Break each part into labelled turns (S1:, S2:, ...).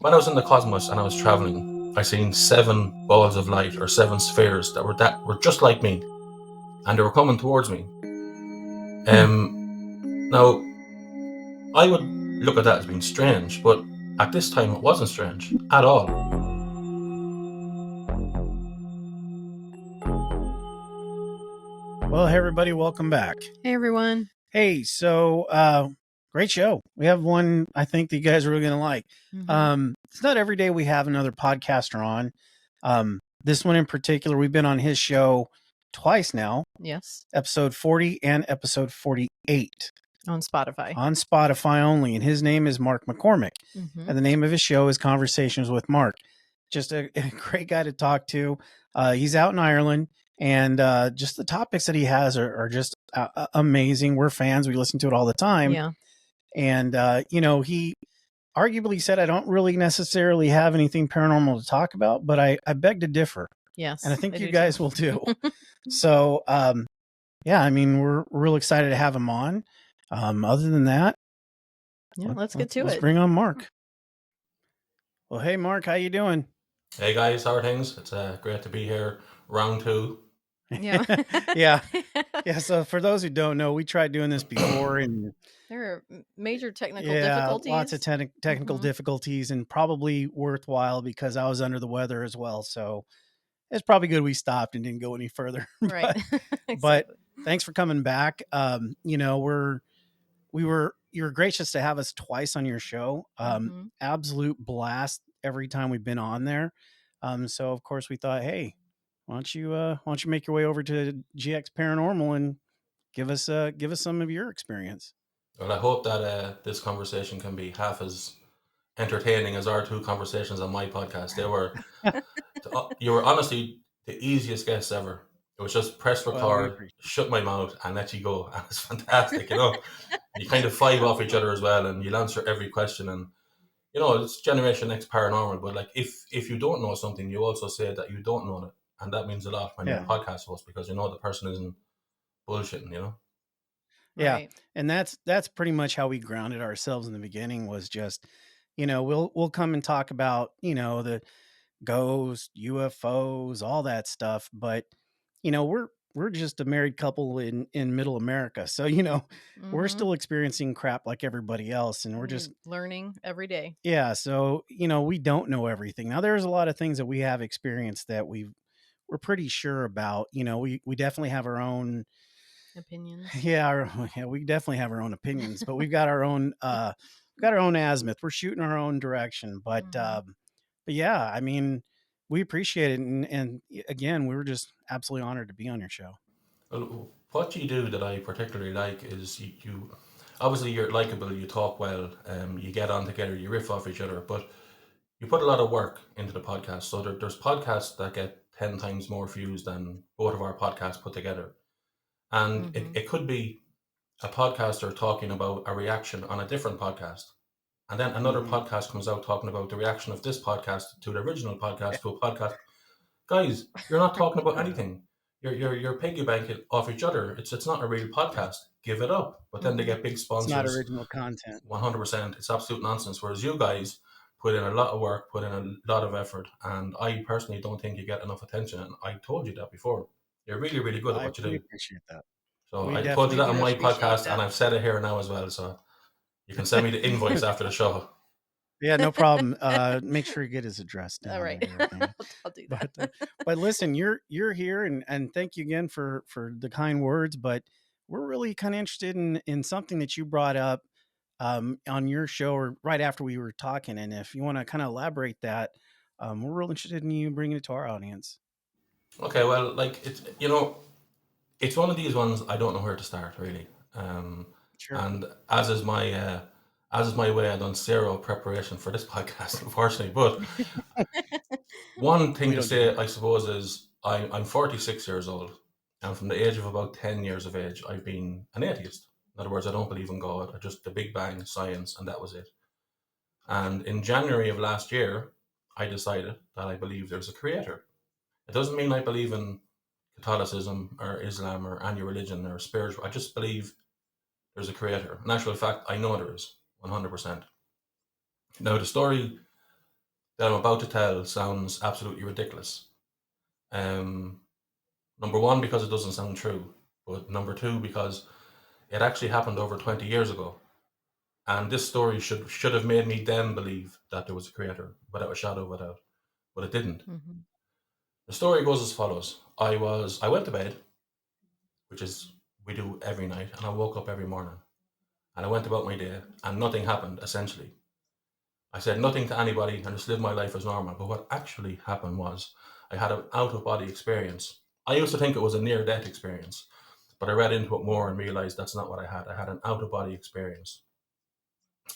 S1: when I was in the cosmos and I was traveling, I seen 7 balls of light or 7 spheres that were just like me, and they were coming towards me. Now I would look at that as being strange, but at this time it wasn't strange at all.
S2: Well, hey everybody, welcome back.
S3: Hey everyone.
S2: Hey, so great show. We have one I think that you guys are really gonna like. It's not every day we have another podcaster on. This one in particular, we've been on his show twice now.
S3: Yes.
S2: Episode 40 and episode 48.
S3: On Spotify.
S2: On Spotify only. And his name is Mark McCormack. And the name of his show is Conversations with Mark. Just a great guy to talk to. He's out in Ireland. And just the topics that he has are just amazing. We're fans. We listen to it all the time.
S3: Yeah.
S2: And, he arguably said, I don't really necessarily have anything paranormal to talk about, but I beg to differ.
S3: Yes.
S2: And I think you guys will too. So, yeah, I mean, we're real excited to have him on. Other than that,
S3: let's get to it.
S2: Let's bring on Mark. Well, hey, Mark, how you doing?
S1: Hey guys, how are things? It's great to be here. Round 2.
S3: Yeah.
S2: Yeah. So for those who don't know, we tried doing this before, and
S3: there are major technical difficulties.
S2: Lots of technical difficulties, and probably worthwhile because I was under the weather as well. So it's probably good we stopped and didn't go any further.
S3: Right.
S2: But thanks for coming back. You were gracious to have us twice on your show. Absolute blast every time we've been on there. So of course we thought, hey, why don't you make your way over to GX Paranormal and give us some of your experience.
S1: Well, I hope that this conversation can be half as entertaining as our 2 conversations on my podcast. You were honestly the easiest guest ever. It was just press record, shut my mouth, and let you go. And it's fantastic, You kind of vibe off each other as well, and you'll answer every question. And it's Generation X Paranormal. But like, if you don't know something, you also say that you don't know it, and that means a lot when you're a podcast host because the person isn't bullshitting.
S2: Yeah,
S3: right.
S2: And that's pretty much how we grounded ourselves in the beginning. Was just, we'll come and talk about the ghosts, UFOs, all that stuff, but we're just a married couple in middle America, so we're still experiencing crap like everybody else, and we're just
S3: learning every day.
S2: Yeah, so we don't know everything. Now there's a lot of things that we have experienced that we're pretty sure about. We definitely have our own
S3: opinions.
S2: Yeah, we definitely have our own opinions, but we've got our own azimuth. We're shooting our own direction, but yeah, I mean, we appreciate it, and again, we were just absolutely honored to be on your show.
S1: Well, what you do that I particularly like is you obviously you're likable, you talk well, you get on together, you riff off each other, but you put a lot of work into the podcast. So there's podcasts that get 10 times more views than both of our podcasts put together. And it could be a podcaster talking about a reaction on a different podcast. And then another podcast comes out talking about the reaction of this podcast to the original podcast to a podcast. Guys, you're not talking about anything. You're piggybacking off each other. It's not a real podcast. Give it up. But then they get big sponsors.
S2: It's not original content.
S1: 100%. It's absolute nonsense. Whereas you guys put in a lot of work, put in a lot of effort, and I personally don't think you get enough attention. And I told you that before. You're really, really good at what you do.
S2: I appreciate that.
S1: So I told you that on my podcast, and I've said it here now as well. So you can send me the invoice after the show.
S2: Yeah, no problem. Make sure you get his address down.
S3: All right. I'll do that.
S2: But listen, you're here, and thank you again for the kind words. But we're really kind of interested in something that you brought up on your show or right after we were talking. And if you want to kind of elaborate that, we're real interested in you bringing it to our audience.
S1: Okay, well, like it's one of these ones I don't know where to start really.
S2: Sure.
S1: And as is my way, I've done zero preparation for this podcast, unfortunately. But one thing to say, I suppose, is I'm 46 years old, and from the age of about 10 years of age, I've been an atheist. In other words, I don't believe in God. I just the Big Bang, science, and that was it. And in January of last year, I decided that I believe there's a creator. It doesn't mean I believe in Catholicism or Islam or any religion or spiritual. I just believe there's a creator. In actual fact, I know there is, 100%. Now, the story that I'm about to tell sounds absolutely ridiculous. Um, Number one, because it doesn't sound true, but number two, because it actually happened over 20 years ago. And this story should have made me then believe that there was a creator without a shadow of a doubt, but it didn't.
S3: Mhm.
S1: The story goes as follows: I went to bed, which is we do every night, and I woke up every morning, and I went about my day, and nothing happened. Essentially, I said nothing to anybody and just lived my life as normal. But what actually happened was I had an out of body experience. I used to think it was a near death experience, but I read into it more and realized that's not what I had. I had an out of body experience.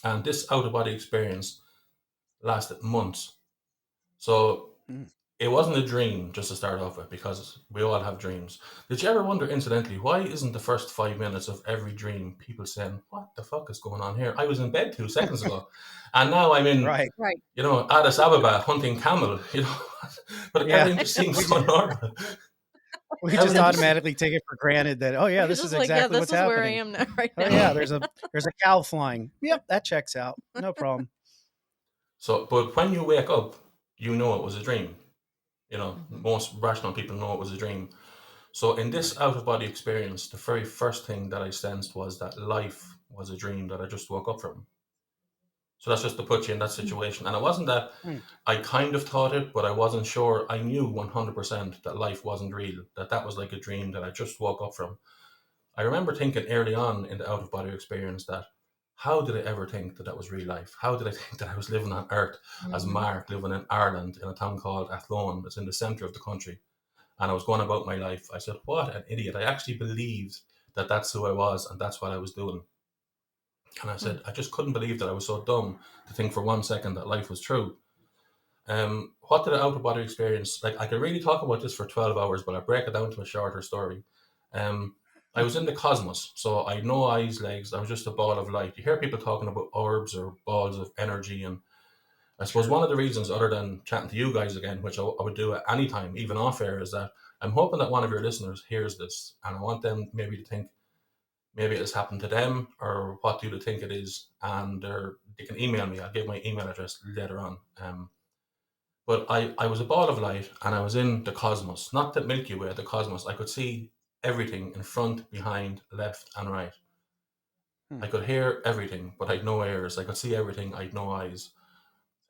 S1: And this out of body experience lasted months. So
S2: Mm.
S1: it wasn't a dream, just to start off with, because we all have dreams. Did you ever wonder, incidentally, why isn't the first 5 minutes of every dream people saying, "What the fuck is going on here? I was in bed 2 seconds ago, and now I'm in,
S2: Right.
S3: Right.
S1: Addis Ababa hunting camel," but
S2: Yeah.
S1: everything just seems
S2: We
S1: so
S2: just
S1: normal.
S2: we just
S1: Everything just,
S2: automatically take it for granted that, oh yeah,
S3: You're
S2: this is
S3: just like, yeah,
S2: exactly
S3: this
S2: what's
S3: is where I
S2: happening.
S3: am now, right
S2: Oh
S3: now.
S2: yeah, there's a cow flying. Yep, that checks out. No problem.
S1: so, but when you wake up, you know it was a dream.
S3: Mhm.
S1: Most rational people know it was a dream. So in this
S2: Right.
S1: out of body experience, the very first thing that I sensed was that life was a dream that I just woke up from. So that's just to put you in that situation. And it wasn't that
S2: Mm.
S1: I kind of thought it, but I wasn't sure. I knew 100% that life wasn't real, that was like a dream that I just woke up from. I remember thinking early on in the out of body experience that how did I ever think that that was real life? How did I think that I was living on Earth as
S3: Mhm.
S1: Mark living in Ireland in a town called Athlone that's in the centre of the country? And I was going about my life. I said, what an idiot. I actually believed that that's who I was and that's what I was doing. And I
S3: Mm.
S1: said, I just couldn't believe that I was so dumb to think for 1 second that life was true. What did the out of body experience like? I could really talk about this for 12 hours, but I break it down to a shorter story. Um, I was in the cosmos, so I had no eyes, legs. I was just a ball of light. You hear people talking about orbs or balls of energy, and I suppose
S2: Sure.
S1: one of the reasons, other than chatting to you guys again, which I would do at any time, even off air, is that I'm hoping that one of your listeners hears this, and I want them maybe to think maybe it has happened to them, or what do they think it is, and they can email me. I'll give my email address later on. But I was a ball of light and I was in the cosmos, not the Milky Way, the cosmos. I could see everything in front, behind, left, and right.
S2: Mm.
S1: I could hear everything, but I had no ears. I could see everything, I had no eyes.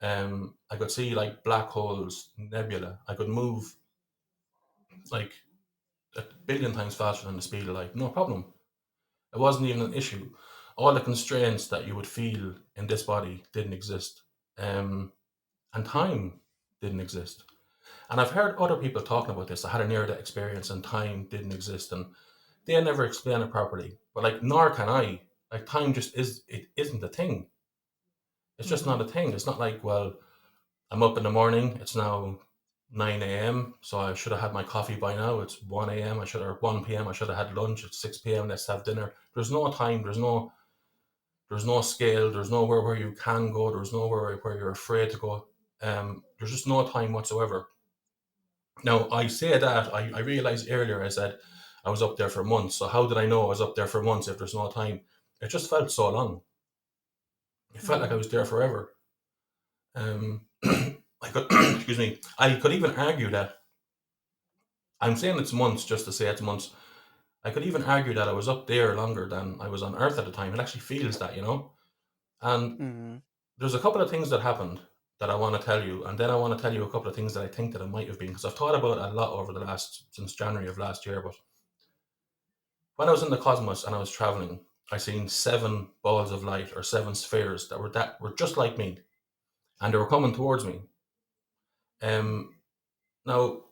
S1: I could see like black holes, nebula. I could move like a billion times faster than the speed of light, no problem. It wasn't even an issue. All the constraints that you would feel in this body didn't exist, and
S2: Mm.
S1: time didn't exist. And I've heard other people talking about this. I had a near death experience and time didn't exist, and they never explain it properly. But like, nor can I. Like, time just it isn't a thing. It's just
S3: Mhm.
S1: not a thing. It's not like, well, I'm up in the morning. It's now 9 a.m. So I should have had my coffee by now. It's 1 a.m. I should or 1 p.m. I should have had lunch. It's 6 p.m. Let's have dinner. There's no time. There's no scale. There's nowhere where you can go. There's nowhere where you're afraid to go. There's just no time whatsoever. Now, I say that, I realized earlier I said I was up there for months. So how did I know I was up there for months if there's no time? It just felt so long. It felt like I
S3: Mhm.
S1: was there forever. I could, excuse me, I could even argue that, I'm saying it's months just to say it's months. I could even argue that I was up there longer than I was on Earth at the time. It actually feels that. And
S2: Mm.
S1: there's a couple of things that happened that I want to tell you, and then I want to tell you a couple of things that I think that it might have been, because I've thought about it a lot over the last since January of last year. But when I was in the cosmos and I was traveling, I seen 7 balls of light or 7 spheres that were just like me, and they were coming towards me. Um, Now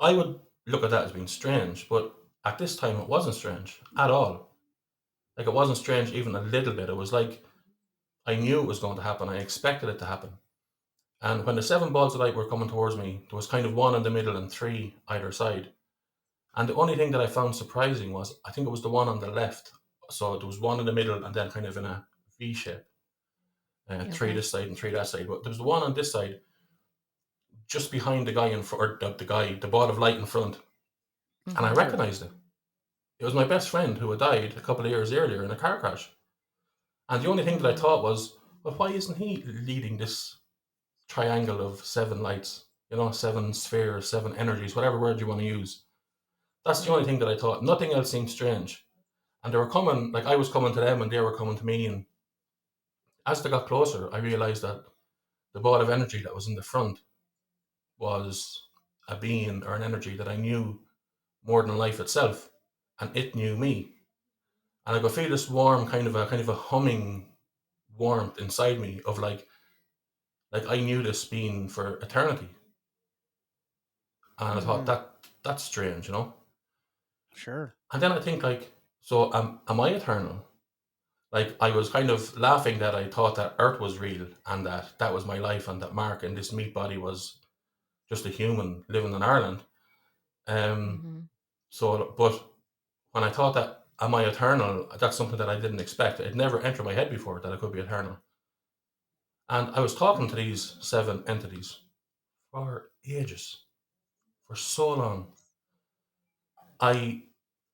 S1: I would look at that as being strange, but at this time it wasn't strange at all. Like, it wasn't strange even a little bit. It was like I knew it was going to happen. I expected it to happen. And when the 7 balls of light were coming towards me, there was kind of one in the middle and three either side. And the only thing that I found surprising was I think it was the one on the left. So there was one in the middle and then kind of in a V shape, three
S3: Okay.
S1: this side and three that side. But there was the one on this side, just behind the guy in front, or the ball of light in front, and I
S3: Mhm.
S2: Oh.
S1: recognized it. It was my best friend who had died a couple of years earlier in a car crash. And the only thing that I
S3: Mhm.
S1: thought was, well, why isn't he leading this? triangle of seven lights, you know, seven spheres, seven energies, whatever word you want to use. That's the only thing that I thought. Nothing else seemed strange. And they were coming, like I was coming to them and they were coming to me. And as they got closer, I realized that the ball of energy that was in the front was a being or an energy that I knew more than life itself. And it knew me. And I could feel this warm kind of a humming warmth inside me of like I knew this being for eternity. And I thought
S2: Mhm.
S1: that's strange, you know?
S2: Sure.
S1: And then I think like, so am I eternal? Like I was kind of laughing that I thought that Earth was real and that that was my life and that Mark and this meat body was just a human living in Ireland. Um.
S3: Mm-hmm.
S1: So, but when I thought that am I eternal, that's something that I didn't expect. It never entered my head before that I could be eternal. And I was talking to these seven entities for ages, for so long. I,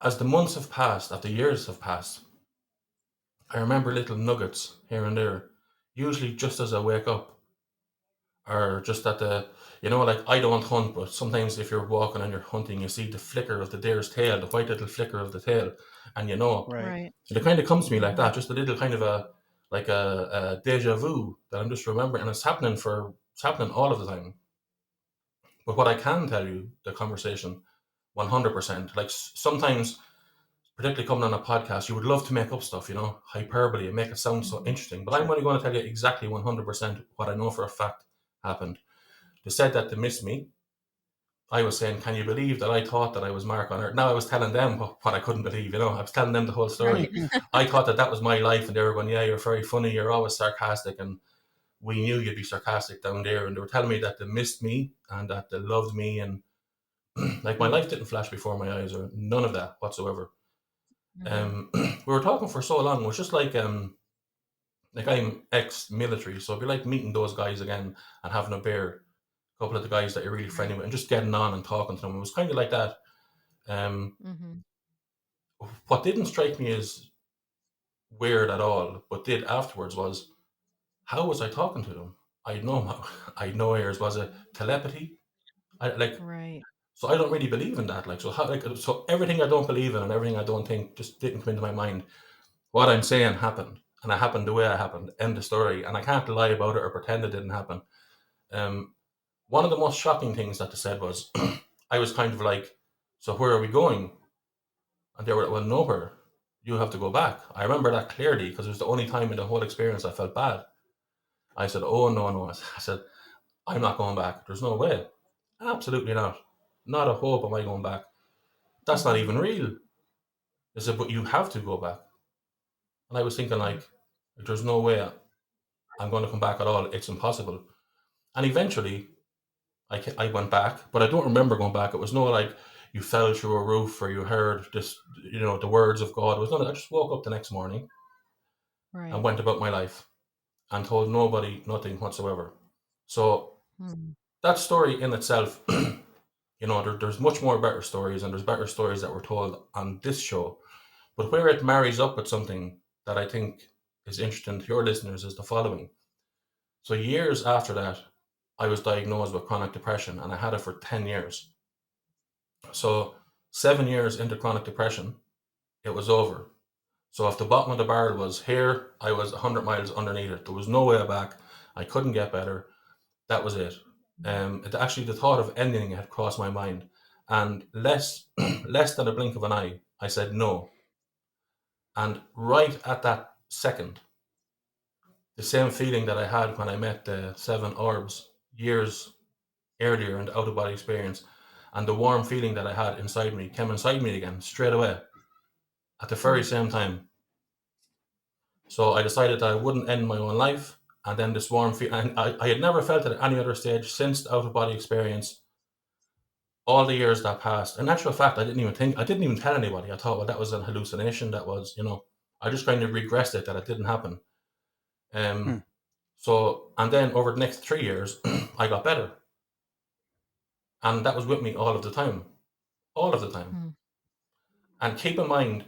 S1: as the months have passed, as the years have passed, I remember little nuggets here and there, usually just as I wake up, or just at the, you know, like I don't hunt, but sometimes if you're walking and you're hunting, you see the flicker of the deer's tail, the white little flicker of the tail, and you know,
S2: Right.
S3: Right.
S1: and it kind of comes to me like
S3: Mm-hmm.
S1: that, just a little kind of like a deja vu that I'm just remembering, and it's happening all of the time. But what I can tell you, the conversation, 100%, like sometimes, particularly coming on a podcast, you would love to make up stuff, you know, hyperbole and make it sound so
S3: Mm-hmm.
S1: interesting. But I'm
S2: Sure.
S1: only going to tell you exactly 100% what I know for a fact happened. They said that they missed me. I was saying, can you believe that I thought that I was Mark on Earth? Now I was telling them what I couldn't believe, you know, I was telling them the whole story.
S3: Right.
S2: Mhm.
S1: I thought that that was my life, and they were going, yeah, you're very funny, you're always sarcastic, and we knew you'd be sarcastic down there. And they were telling me that they missed me and that they loved me, and like my
S2: Mm.
S1: life didn't flash before my eyes or none of that whatsoever.
S3: Mm-hmm.
S1: We were talking for so long. It was just like I'm ex-military, so it'd be like meeting those guys again and having a beer. A couple of the guys that you're really friendly
S3: Right.
S1: with, and just getting on and talking to them. It was kind of like that. Um,
S3: Mm-hmm.
S1: what didn't strike me as weird at all, but did afterwards was how was I talking to them? I had no, I had no ears. Was it telepathy? I like
S3: Right.
S1: so I don't really believe in that. Like so, how, like so everything I don't believe in and everything I don't think just didn't come into my mind. What I'm saying happened, and it happened the way it happened. End of story. And I can't lie about it or pretend it didn't happen. Um, one of the most shocking things that they said was, I was kind of like, "So where are we going?" And they were, "Well, nowhere. You have to go back." I remember that clearly because it was the only time in the whole experience I felt bad. I said, "Oh no, no!" I said, "I'm not going back. There's no way. Absolutely not. Not a hope am I going back. That's not
S3: Mm-hmm.
S1: even real." They said, "But you have to go back." And I was thinking, like there's no way I'm going to come back at all. It's impossible. And eventually, I went back, but I don't remember going back. It was no like you fell through a roof or you heard this, you know, the words of God. It was none. I just woke up the next morning and
S3: Right.
S1: went about my life and told nobody nothing whatsoever. So
S3: Mm-hmm.
S1: that story in itself, you know, there's much more better stories, and there's better stories that were told on this show. But where it marries up with something that I think is interesting to your listeners is the following. So years after that, I was diagnosed with chronic depression, and I had it for 10 years. So 7 years into chronic depression, it was over. So if the bottom of the barrel was here, I was 100 miles underneath it. There was no way back. I couldn't get better. That was it. Actually, the thought of ending it had crossed my mind, and less than a blink of an eye, I said no. And right at that second, the same feeling that I had when I met the seven orbs years earlier in the out of body experience, and the warm feeling that I had inside me came inside me again straight away at the very same time. So I decided that I wouldn't end my own life. And then this warm feeling, and I had never felt it at any other stage since the out of body experience. All the years that passed, in actual fact, I didn't even tell anybody. I thought, well, that was an hallucination. That was, you know, I just kind of regressed it that it didn't happen.
S2: Hmm.
S1: Um, so, and then over the next 3 years, I got better. And that was with me all of the time.
S3: Mm-hmm.
S1: And keep in mind,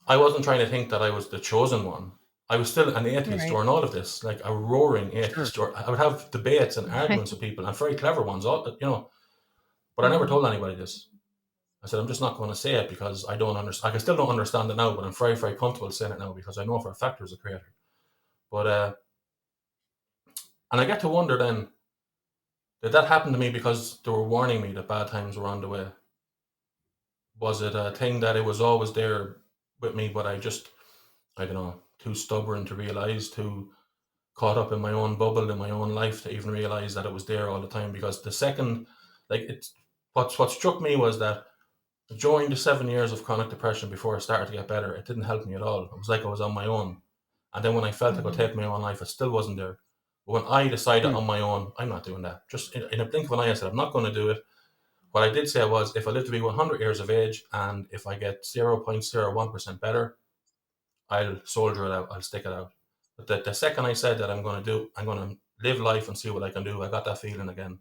S1: I wasn't trying to think that I was the chosen one. I was still an atheist
S3: Right.
S1: during all of this, like a roaring
S2: Sure.
S1: atheist. I would have debates and
S3: Right.
S1: arguments with people, and very clever ones, all. But I never
S3: Mhm.
S1: told anybody this. I said I'm just not going to say it because I don't understand. I still don't understand it now, but I'm very, very comfortable saying it now because I know for a fact there's a creator. But and I get to wonder then, did that happen to me because they were warning me that bad times were on the way? Was it a thing that it was always there with me, but I don't know, too stubborn to realize, too caught up in my own bubble in my own life to even realize that it was there all the time? Because the second, like it's what struck me was that during the 7 years of chronic depression before I started to get better, it didn't help me at all. It was like I was on my own. And then when I felt I could
S3: Mhm.
S1: take my own life, it still wasn't there. But when I decided
S2: Hmm.
S1: on my own, I'm not doing that. Just in a blink of an eye, I said, I'm not going to do it. What I did say was, if I live to be 100 years of age and if I get 0.01% better, I'll soldier it out. I'll stick it out. But the second I said that I'm going to live life and see what I can do, I got that feeling again.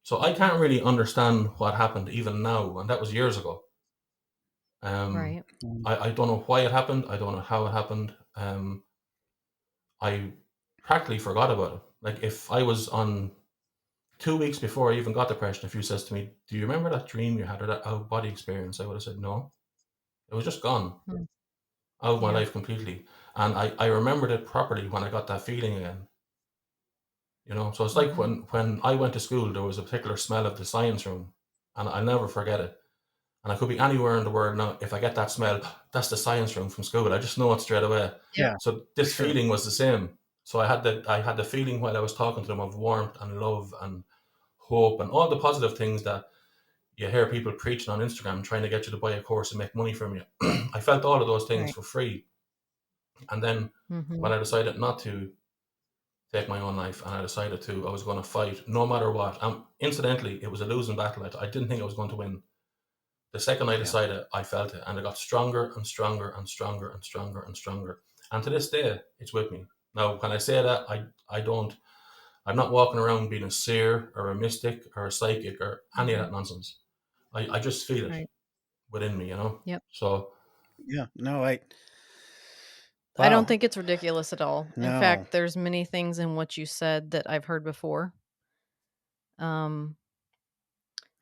S1: So I can't really understand what happened even now. And that was years ago. Um,
S3: Right.
S2: Mm.
S1: I don't know why it happened. I don't know how it happened. I practically forgot about it. Like if I was on 2 weeks before I even got depression, if you says to me, "Do you remember that dream you had or that out of body experience?" I would have said no. It was just gone
S3: Mm.
S1: out of my
S3: Yeah.
S1: life completely. And I remembered it properly when I got that feeling again. So it's like
S3: Mhm.
S1: when I went to school, there was a particular smell of the science room, and I'll never forget it. And I could be anywhere in the world now. If I get that smell, that's the science room from school. I just know it straight away.
S3: Yep.
S2: Yeah,
S1: So
S2: for
S1: this
S2: sure.
S1: feeling was the same. So I had the feeling while I was talking to them of warmth and love and hope and all the positive things that you hear people preaching on Instagram trying to get you to buy a course and make money from you. I felt all of those things
S3: Right.
S1: for free. And then when
S3: Mhm.
S1: I decided not to take my own life and I was going to fight no matter what. Incidentally, it was a losing battle. I didn't think I was going to win. The second I
S2: Yeah.
S1: decided, I felt it, and it got stronger and stronger and stronger and stronger and stronger. And to this day, it's with me. Now, when I say that, I don't. I'm not walking around being a seer or a mystic or a psychic or any of that
S3: Mhm.
S1: nonsense. I just feel it
S3: Right.
S1: within me.
S3: Yep.
S1: So
S2: Yeah. No, I,
S3: I don't
S2: wow.
S3: think it's ridiculous at all. In
S2: No.
S3: fact, there's many things in what you said that I've heard before. Um,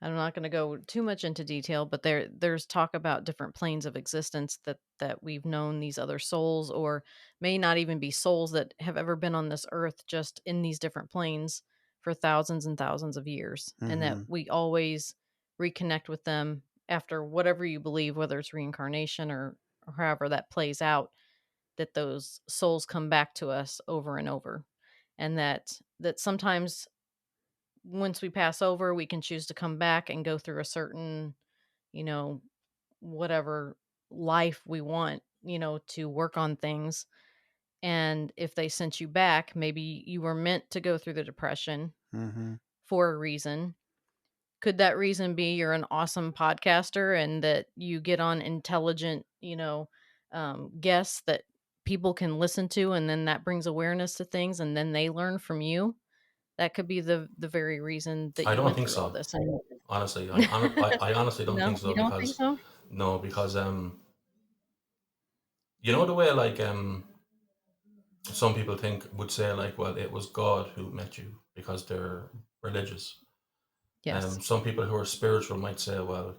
S3: I'm not going to go too much into detail, but there's talk about different planes of existence that we've known these other souls, or may not even be souls that have ever been on this earth, just in these different planes for thousands and thousands of years, and that
S2: Hmm.
S3: we always reconnect with them after whatever you believe, whether it's reincarnation or however that plays out. That those souls come back to us over and over, and that sometimes once we pass over, we can choose to come back and go through a certain, you know, whatever life we want, to work on things. And if they sent you back, maybe you were meant to go through the depression
S2: Hmm.
S3: for a reason. Could that reason be you're an awesome podcaster and that you get on intelligent, guests that people can listen to, and then that brings awareness to things, and then they learn from you? That could be the very reason that
S1: I
S3: you
S1: don't
S3: went
S1: think
S3: through all
S1: so.
S3: this. And
S1: Honestly, I honestly don't
S3: no,
S1: think so
S3: you don't think
S1: because
S3: so?
S1: no, because the way like some people would say like, well, it was God who met you because they're religious.
S3: Yes.
S1: Some people who are spiritual might say, well,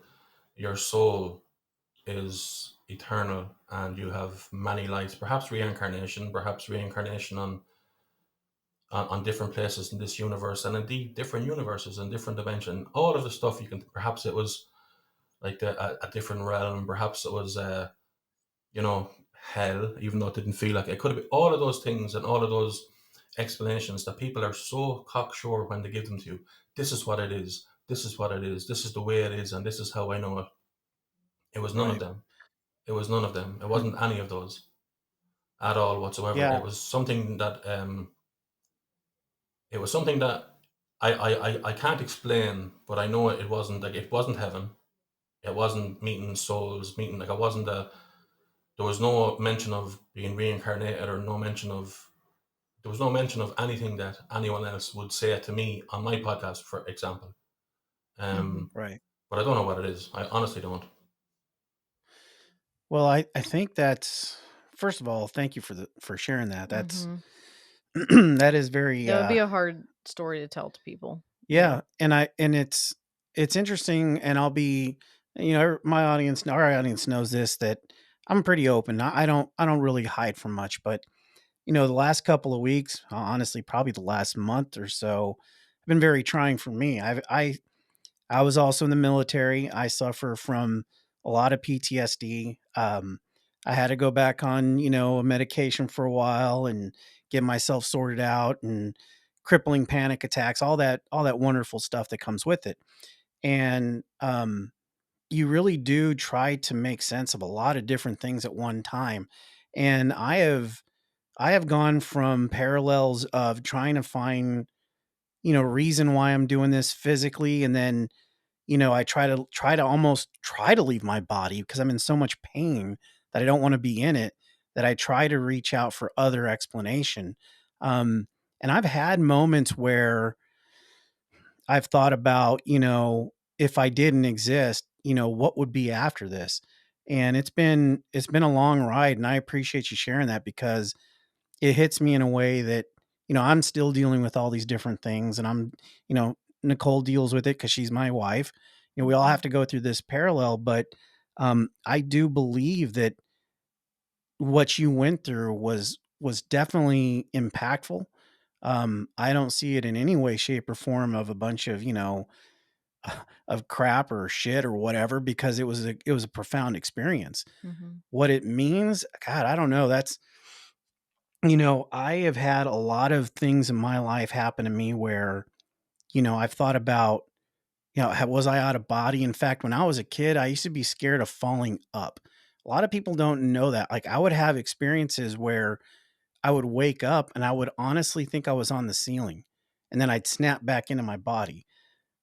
S1: your soul is eternal and you have many lives, perhaps reincarnation on different places in this universe and indeed different universes and different dimension. All of the stuff you can, perhaps it was like a different realm, perhaps it was hell, even though it didn't feel like it. It could have been all of those things and all of those explanations that people are so cocksure when they give them to you. This is what it is. This is what it is. This is the way it is, and this is how I know it. It was none of
S2: Right.
S1: them. It was none of them. It
S2: Hmm.
S1: wasn't any of those at all whatsoever.
S2: Yeah.
S1: It was something that I can't explain, but I know it wasn't like it wasn't heaven. It wasn't meeting souls, meeting like it wasn't a. There was no mention of being reincarnated, or no mention of. There was no mention of anything that anyone else would say to me on my podcast, for example.
S3: Mhm.
S1: Um,
S2: Right.
S1: but I don't know what it is. I honestly don't.
S2: Well, I think that's first of all, thank you for sharing that. That's
S3: Mhm.
S2: that is very
S3: That would be a hard story to tell to people. Yeah.
S2: yeah, and it's interesting, and I'll be, my audience, our audience knows this, that I'm pretty open. I don't really hide from much, but the last couple of weeks, honestly, probably the last month or so, have been very trying for me. I was also in the military. I suffer from a lot of PTSD. I had to go back on, a medication for a while and get myself sorted out, and crippling panic attacks, all that wonderful stuff that comes with it. And you really do try to make sense of a lot of different things at one time. And I have gone from parallels of trying to find, reason why I'm doing this physically, and then I try to almost try to leave my body because I'm in so much pain that I don't want to be in it, that I try to reach out for other explanation. Um, and I've had moments where I've thought about, if I didn't exist, what would be after this? And it's been a long ride, and I appreciate you sharing that, because it hits me in a way that, I'm still dealing with all these different things, and Nicole deals with it because she's my wife. We all
S3: Mhm.
S2: have to go through this parallel, but I do believe that what you went through was definitely impactful. I don't see it in any way, shape, or form of a bunch of, of crap or shit or whatever, because it was a profound experience.
S3: Mhm.
S2: What it means, God, I don't know. I have had a lot of things in my life happen to me where, I've thought about, was I out of body? In fact, when I was a kid, I used to be scared of falling up. A lot of people don't know that. Like, I would have experiences where I would wake up and I would honestly think I was on the ceiling, and then I'd snap back into my body.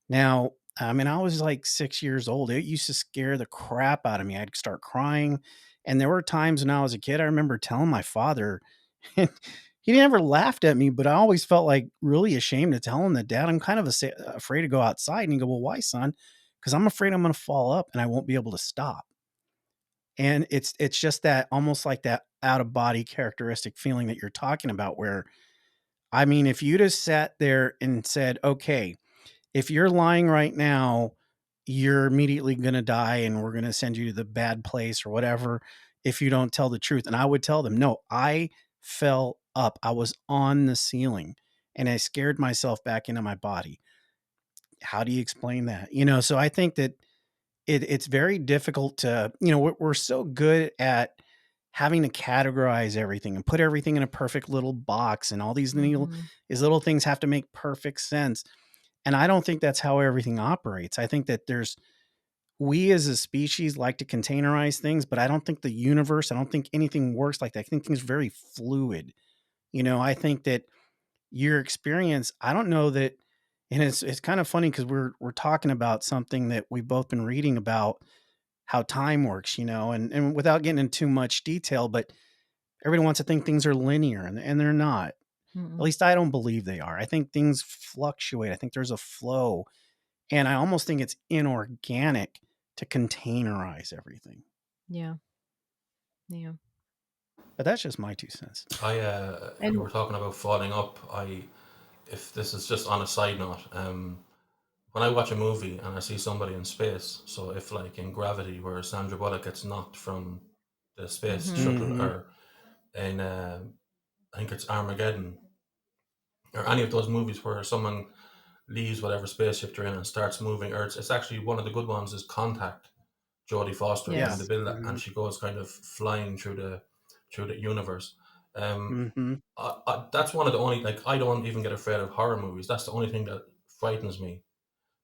S2: Now, I mean, I was like 6 years old. It used to scare the crap out of me. I'd start crying. And there were times when I was a kid, I remember telling my father, and he never laughed at me, but I always felt like really ashamed to tell him that, Dad, I'm kind of afraid to go outside. And he go, well, why, son? Because I'm afraid I'm going to fall up and I won't be able to stop. And it's just that, almost like that out of body characteristic feeling that you're talking about, where, I mean, if you'd have sat there and said, okay, if you're lying right now, you're immediately going to die and we're going to send you to the bad place or whatever if you don't tell the truth. And I would tell them, no, I fell up. I was on the ceiling and I scared myself back into my body. How do you explain that? So I think that it's very difficult to, we're so good at having to categorize everything and put everything in a perfect little box, and all
S3: Mhm.
S2: these little things have to make perfect sense. And I don't think that's how everything operates. I think that we as a species like to containerize things, but I don't think I don't think anything works like that. I think things are very fluid. I think that your experience, I don't know that, and it's kind of funny because we're talking about something that we've both been reading about, how time works, and without getting into too much detail, but everybody wants to think things are linear, and they're not. At
S3: Mhm.
S2: least I don't believe they are. I think things fluctuate. I think there's a flow. And I almost think it's inorganic to containerize everything.
S3: Yeah. Yeah.
S2: But that's just my 2 cents.
S1: You
S3: And
S1: were talking about falling up. If this is just on a side note, when I watch a movie and I see somebody in space, so if like in Gravity, where Sandra Bullock gets knocked from the space
S3: Mhm.
S1: shuttle,
S2: Mhm.
S1: or in I think it's Armageddon, or any of those movies where someone leaves whatever spaceship they're in and starts moving, or it's actually one of the good ones is Contact. Jodie Foster when
S2: Yeah.
S1: they
S3: Yes.
S1: build that, and
S2: Mhm.
S1: she goes kind of flying through the universe. Um,
S2: Mhm.
S1: that's one of the only, like, I don't even get afraid of horror movies. That's the only thing that frightens me,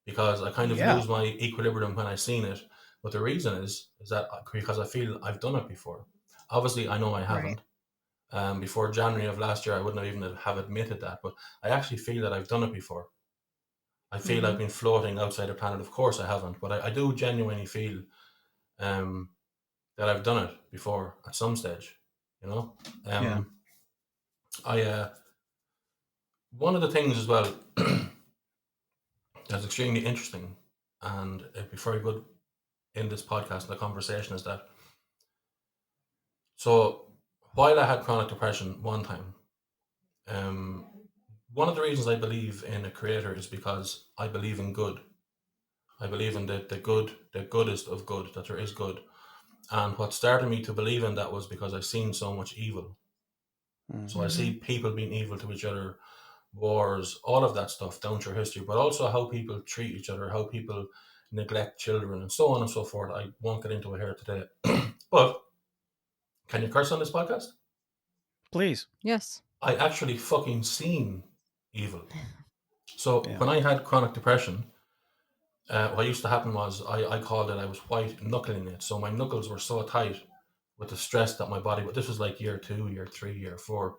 S1: because I kind of
S2: Yeah.
S1: lose my equilibrium when I seen it. But the reason is that because I feel I've done it before. Obviously, I know I
S3: Right.
S1: haven't. Before January of last year, I wouldn't have even have admitted that, but I actually feel that I've done it before. I feel I've
S3: Mhm.
S1: been floating outside the planet. Of course, I haven't, but I do genuinely feel um, that I've done it before at some stage. You know,
S2: Yeah.
S1: um, I one of the things as well that's extremely interesting, and it'd be very good in this podcast and the conversation, is that, so while I had chronic depression one time, um, one of the reasons I believe in a creator is because I believe in good. I believe in the goodest of good, that there is good. And what started me to believe in that was because I've seen so much evil. So I
S2: Mhm.
S1: see people being evil to each other, wars, all of that stuff down through history, but also how people treat each other, how people neglect children, and so on and so forth. I won't get into it here today. But can you curse on this podcast?
S2: Please.
S3: Yes.
S1: I actually fucking seen evil. So
S2: Yeah.
S1: when I had chronic depression, what used to happen was I called it, I was white knuckling it. So my knuckles were so tight with the stress that my body, but this was like year 2, year 3, year 4.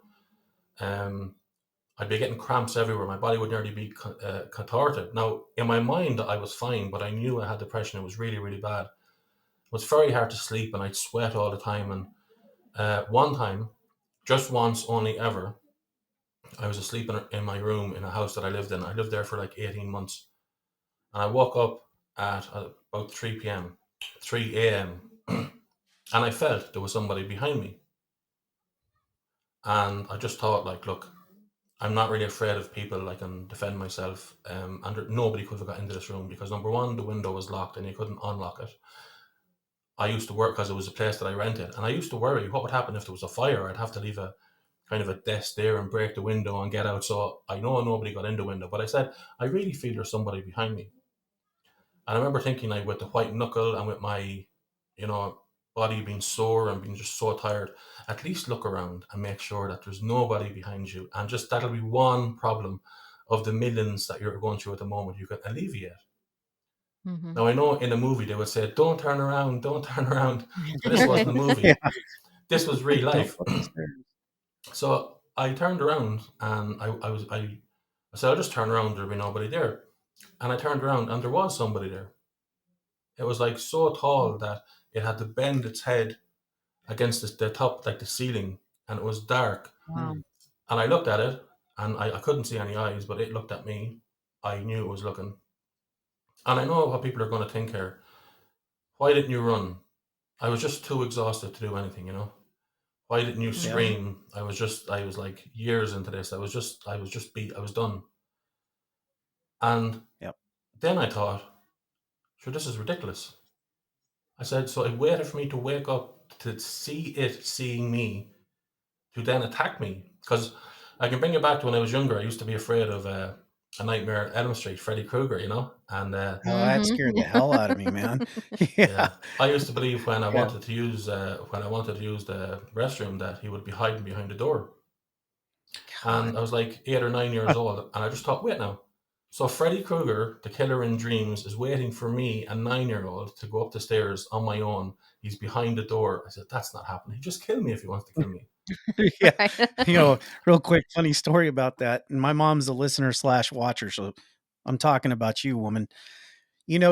S1: Um, I'd be getting cramps everywhere. My body would nearly be contorted. Now, in my mind, I was fine, but I knew I had depression. It was really, really bad. It was very hard to sleep, and I'd sweat all the time. And one time, just once only ever, I was asleep in my room in a house that I lived in. I lived there for like 18 months. And I woke up at about 3 p.m., 3 a.m., and I felt there was somebody behind me. And I just thought, like, look, I'm not really afraid of people. I can defend myself. And nobody could have got into this room because, number one, the window was locked and you couldn't unlock it. I used to work because it was a place that I rented. And I used to worry what would happen if there was a fire. I'd have to leave a kind of a desk there and break the window and get out. So I know nobody got in the window. But I said, I really feel there's somebody behind me. And I remember thinking, like, with the white knuckle and with my, you know, body being sore and being just so tired, at least look around and make sure that there's nobody behind you. And just that'll be one problem of the millions that you're going through at the moment you can alleviate.
S3: Mm-hmm.
S1: Now, I know in a movie they would say, don't turn around, don't turn around. But this wasn't a
S2: Yeah.
S1: movie. This was real
S2: Don't
S1: life.
S2: go upstairs.
S1: So I turned around and I said, I'll just turn around, there'll be nobody there. And I turned around and there was somebody there. It was like so tall that it had to bend its head against the top, like the ceiling, and it was dark.
S3: Wow.
S2: Mm.
S1: And I looked at it, and I couldn't see any eyes, but it looked at me. I knew it was looking. And I know what people are going to think here. Why didn't you run? I was just too exhausted to do anything. Why didn't you
S2: Yep.
S3: Mm-hmm.
S1: scream? I was like years into this. I was just beat. I was done. And
S2: Yep.
S1: then I thought, sure, this is ridiculous. I said, so it waited for me to wake up to see it seeing me to then attack me. Because I can bring it back to when I was younger. I used to be afraid of A Nightmare on Elm Street, Freddy Krueger, and
S2: Oh, that scared the hell out of me, man. Yeah.
S1: yeah, I used to believe when I
S2: Yeah.
S1: wanted to use the restroom that he would be hiding behind the door.
S2: God.
S1: And I was like 8 or 9 years old, and I just thought, wait now. So Freddy Krueger, the killer in dreams, is waiting for me, a 9-year-old, to go up the stairs on my own. He's behind the door. I said, that's not happening. He just kill me if he wants to kill me.
S2: Yeah.
S3: Right.
S2: Real quick, funny story about that. And my mom's a listener slash watcher, so I'm talking about you, woman.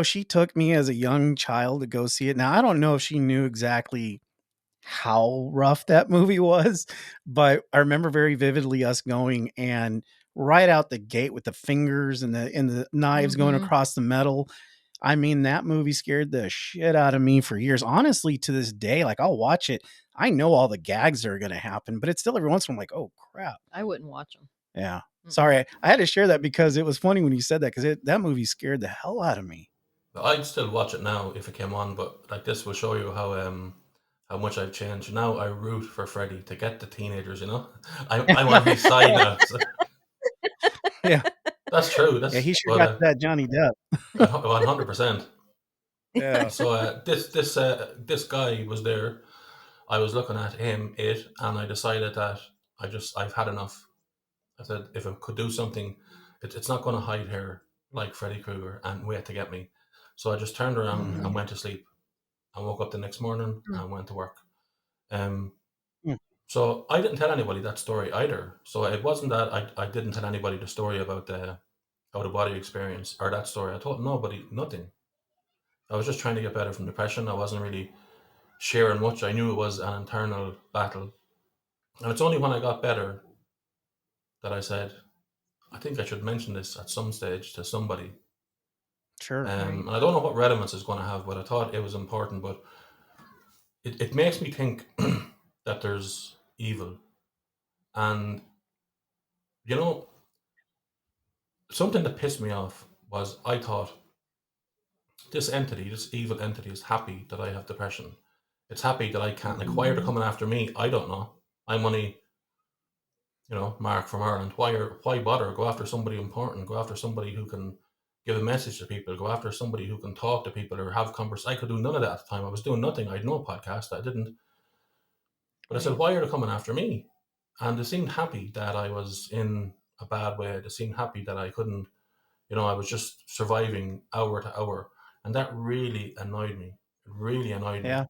S2: She took me as a young child to go see it. Now, I don't know if she knew exactly how rough that movie was, but I remember very vividly us going and right out the gate with the fingers and the knives going
S3: Mm-hmm.
S2: across the metal. I mean, that movie scared the shit out of me for years. Honestly, to this day, like I'll watch it. I know all the gags that are going to happen, but it's still every once in a while I'm like, oh crap.
S3: I wouldn't watch them.
S2: Yeah.
S3: Mm-mm.
S2: Sorry. I had to share that because it was funny when you said that because that movie scared the hell out of me.
S1: But I'd still watch it now if it came on. But like this will show you how much I've changed. Now I root for Freddy to get the teenagers. I'm on his side now. So
S2: Yeah.
S1: that's true.
S2: Yeah.
S1: That's
S2: He sure
S1: well,
S2: got that Johnny Depp.
S1: 100%.
S2: Yeah.
S1: So this guy was there. I was looking at and I decided that I've had enough. I said if it could do something, it's not going to hide here like Freddy Krueger and wait to get me. So I just turned around
S3: Mm-hmm.
S2: Mhm.
S1: and went to sleep. I woke up the next morning and went to work. Um,
S2: Mm.
S1: so I didn't tell anybody that story either. So it wasn't that I didn't tell anybody the story about the out of body experience or that story. I told nobody nothing. I was just trying to get better from depression. I wasn't really sharing much. I knew it was an internal battle. And it's only when I got better that I said, I think I should mention this at some stage to somebody.
S2: Sure.
S3: Right.
S1: And I don't know what relevance it's going to have, but I thought it was important. But it makes me think that there's evil. And, you know, something that pissed me off was I thought this entity, this evil entity, is happy that I have depression. It's happy that I can't. Like, why are they
S3: Mhm.
S1: coming after me? I don't know. I'm only, Mark from Ireland. Why bother? Go after somebody important. Go after somebody who can give a message to people. Go after somebody who can talk to people or have conversations. I could do none of that at the time. I was doing nothing. I had no podcast. I didn't. But I said,
S3: Right.
S1: why are they coming after me? And they seemed happy that I was in a bad way. They seemed happy that I couldn't, I was just surviving hour to hour. And that really annoyed me. It really annoyed me.
S2: Yeah.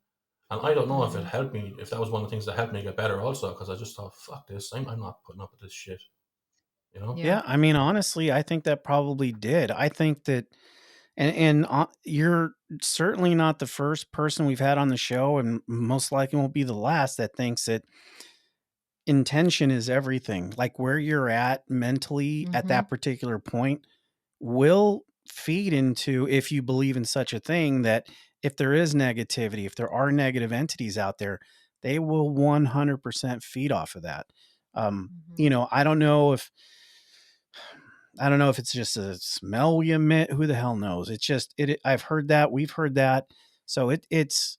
S1: And I don't know if it
S3: Mhm.
S1: helped me, if that was one of the things that helped me get better also, because I just thought, fuck this. I'm not putting up with this shit, you know?
S3: Yeah.
S2: Yeah, I mean, honestly, I think that probably did. I think that and you're certainly not the first person we've had on the show, and most likely won't be the last that thinks that intention is everything. Like, where you're at mentally at
S3: Mhm.
S2: that particular point will feed into, if you believe in such a thing, that if there is negativity, if there are negative entities out there, they will 100% feed off of that.
S3: Mhm.
S2: I don't know if it's just a smell we emit. Who the hell knows? It's just it. I've heard that. We've heard that. So it's.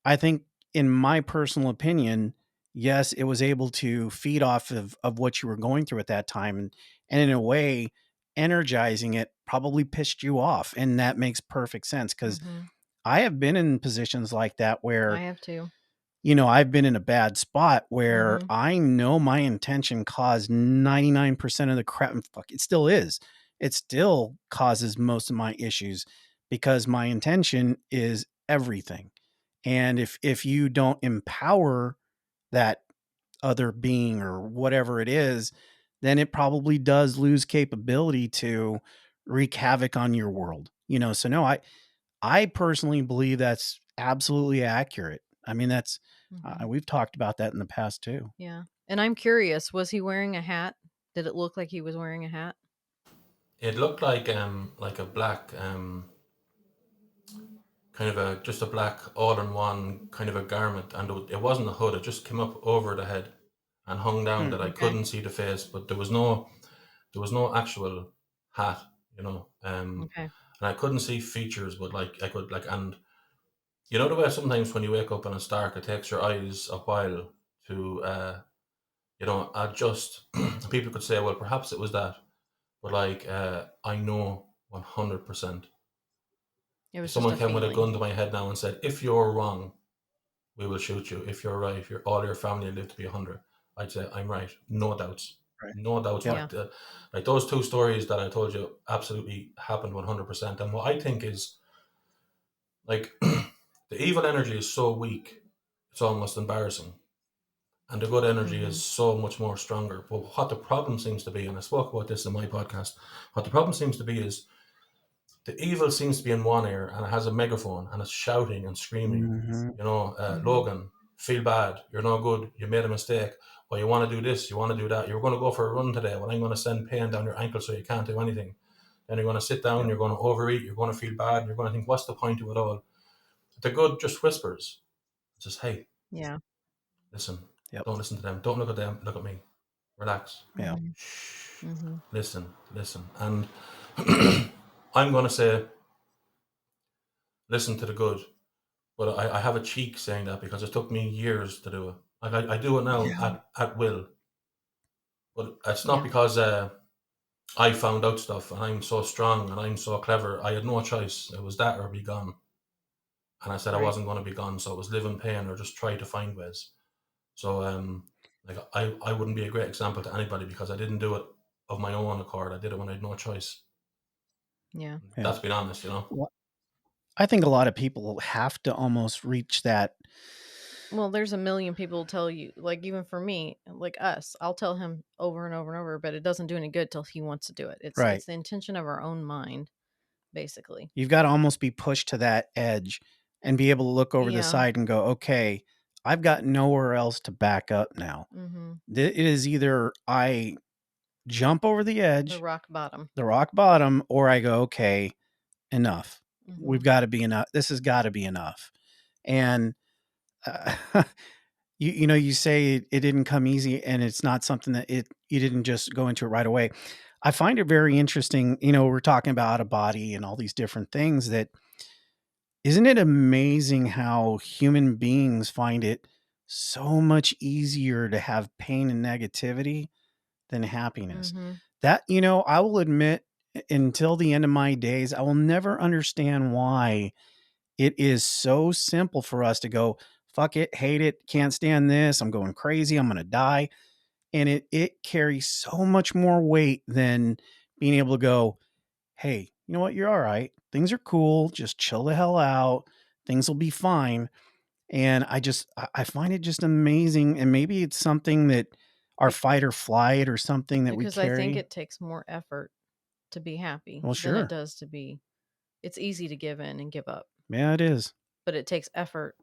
S2: I think, in my personal opinion, yes, it was able to feed off of what you were going through at that time, and in a way, energizing it probably pissed you off, and that makes perfect sense because
S3: Mhm.
S2: I have been in positions like that
S3: I
S2: where
S3: have too.
S2: I've been in a bad spot where
S3: Mhm.
S2: I know my intention caused 99% of the crap, and fuck, it still is. It still causes most of my issues because my intention is everything. And if you don't empower that other being or whatever it is, then it probably does lose capability to wreak havoc on your world. So no, I personally believe that's absolutely accurate. I mean, that's
S3: Mhm.
S2: we've talked about that in the past too.
S3: Yeah. And I'm curious, was he wearing a hat? Did it look like he was wearing a hat?
S1: It looked like a black, kind of just a black all-in-one kind of a garment, and it wasn't a hood. It just came up over the head and hung down
S2: Hmm.
S1: that I
S3: Okay.
S1: couldn't see the face, but there was no actual hat,
S3: Okay.
S1: and I couldn't see features, but like I could like, and the way sometimes when you wake up and it's dark, it takes your eyes a while to adjust. People could say, well, perhaps it was that, but like I know 100%.
S3: It
S1: If
S3: was just
S1: someone
S3: a
S1: came with a gun
S3: feeling.
S1: to my head now and said, if you're wrong, we will shoot you. If you're right, all your family live to be 100, I'd say I'm right. No doubts.
S2: Right.
S1: No doubts.
S2: Yep.
S3: Yeah.
S1: Like those two stories that I told you absolutely happened 100%. And what I think is, like, the evil energy is so weak, it's almost embarrassing. And the good energy is
S3: Mhm.
S1: so much more stronger. But what the problem seems to be, and I spoke about this in my podcast, what the problem seems to be is the evil seems to be in one ear and it has a megaphone and it's shouting and screaming,
S2: Hmm.
S3: Mhm.
S1: Logan, feel bad. You're no good. You made a mistake. Well, you want to do this. You want to do that. You're going to go for a run today. Well, I'm going to send pain down your ankle so you can't do anything. Then you're going to sit down.
S2: Yep.
S1: You're going to overeat. You're going to feel bad. And you're going to think, what's the point of it all? The good just whispers. It says, hey,
S3: Yeah.
S1: listen.
S2: Yep.
S1: Don't listen to them. Don't look at them. Look at me. Relax.
S2: Yeah.
S3: Mhm.
S1: Shh.
S3: Mhm.
S1: Listen. Listen. And I'm going to say, listen to the good. But I have a cheek saying that because it took me years to do it. Like I do it now
S2: Yeah.
S1: at will. But it's not
S3: Yeah.
S1: because I found out stuff and I'm so strong and I'm so clever. I had no choice. It was that or be gone. And I said I
S3: Right.
S1: wasn't going to be gone. So it was live in pain or just try to find ways. So like I wouldn't be a great example to anybody because I didn't do it of my own accord. I did it when I had no choice.
S3: Yeah.
S2: Yeah.
S1: That's being honest.
S2: Well, I think a lot of people have to almost reach that.
S3: Well, there's a million people tell you, like even for me, like us, I'll tell him over and over and over, but it doesn't do any good till he wants to do it.
S2: Right.
S3: It's the intention of our own mind, basically.
S2: You've got to almost be pushed to that edge and be able to look over the
S3: Yeah.
S2: side and go, okay, I've got nowhere else to back up now.
S3: Mhm.
S2: It is either I jump over the
S3: The
S2: edge,
S3: rock bottom.
S2: the rock bottom, or I go, okay, enough. We've
S3: Mhm.
S2: got to be enough. This has got to be enough. And uh, You say it didn't come easy, and it's not something that you didn't just go into it right away. I find it very interesting. We're talking about out of body and all these different things. That isn't it amazing how human beings find it so much easier to have pain and negativity than happiness.
S3: Mhm.
S2: That I will admit, until the end of my days, I will never understand why it is so simple for us to go, fuck it, hate it, can't stand this, I'm going crazy, I'm gonna die. And it carries so much more weight than being able to go, hey, you know what, you're all right. Things are cool, just chill the hell out. Things will be fine. And I find it just amazing. And maybe it's something that our
S3: Be
S2: fight or flight or something that we
S3: because I think
S2: carry.
S3: it takes more effort to be happy
S2: Well,
S3: than it
S2: sure.
S3: does to be it's easy to give in and give up,
S2: Yeah, it is.
S3: but it takes effort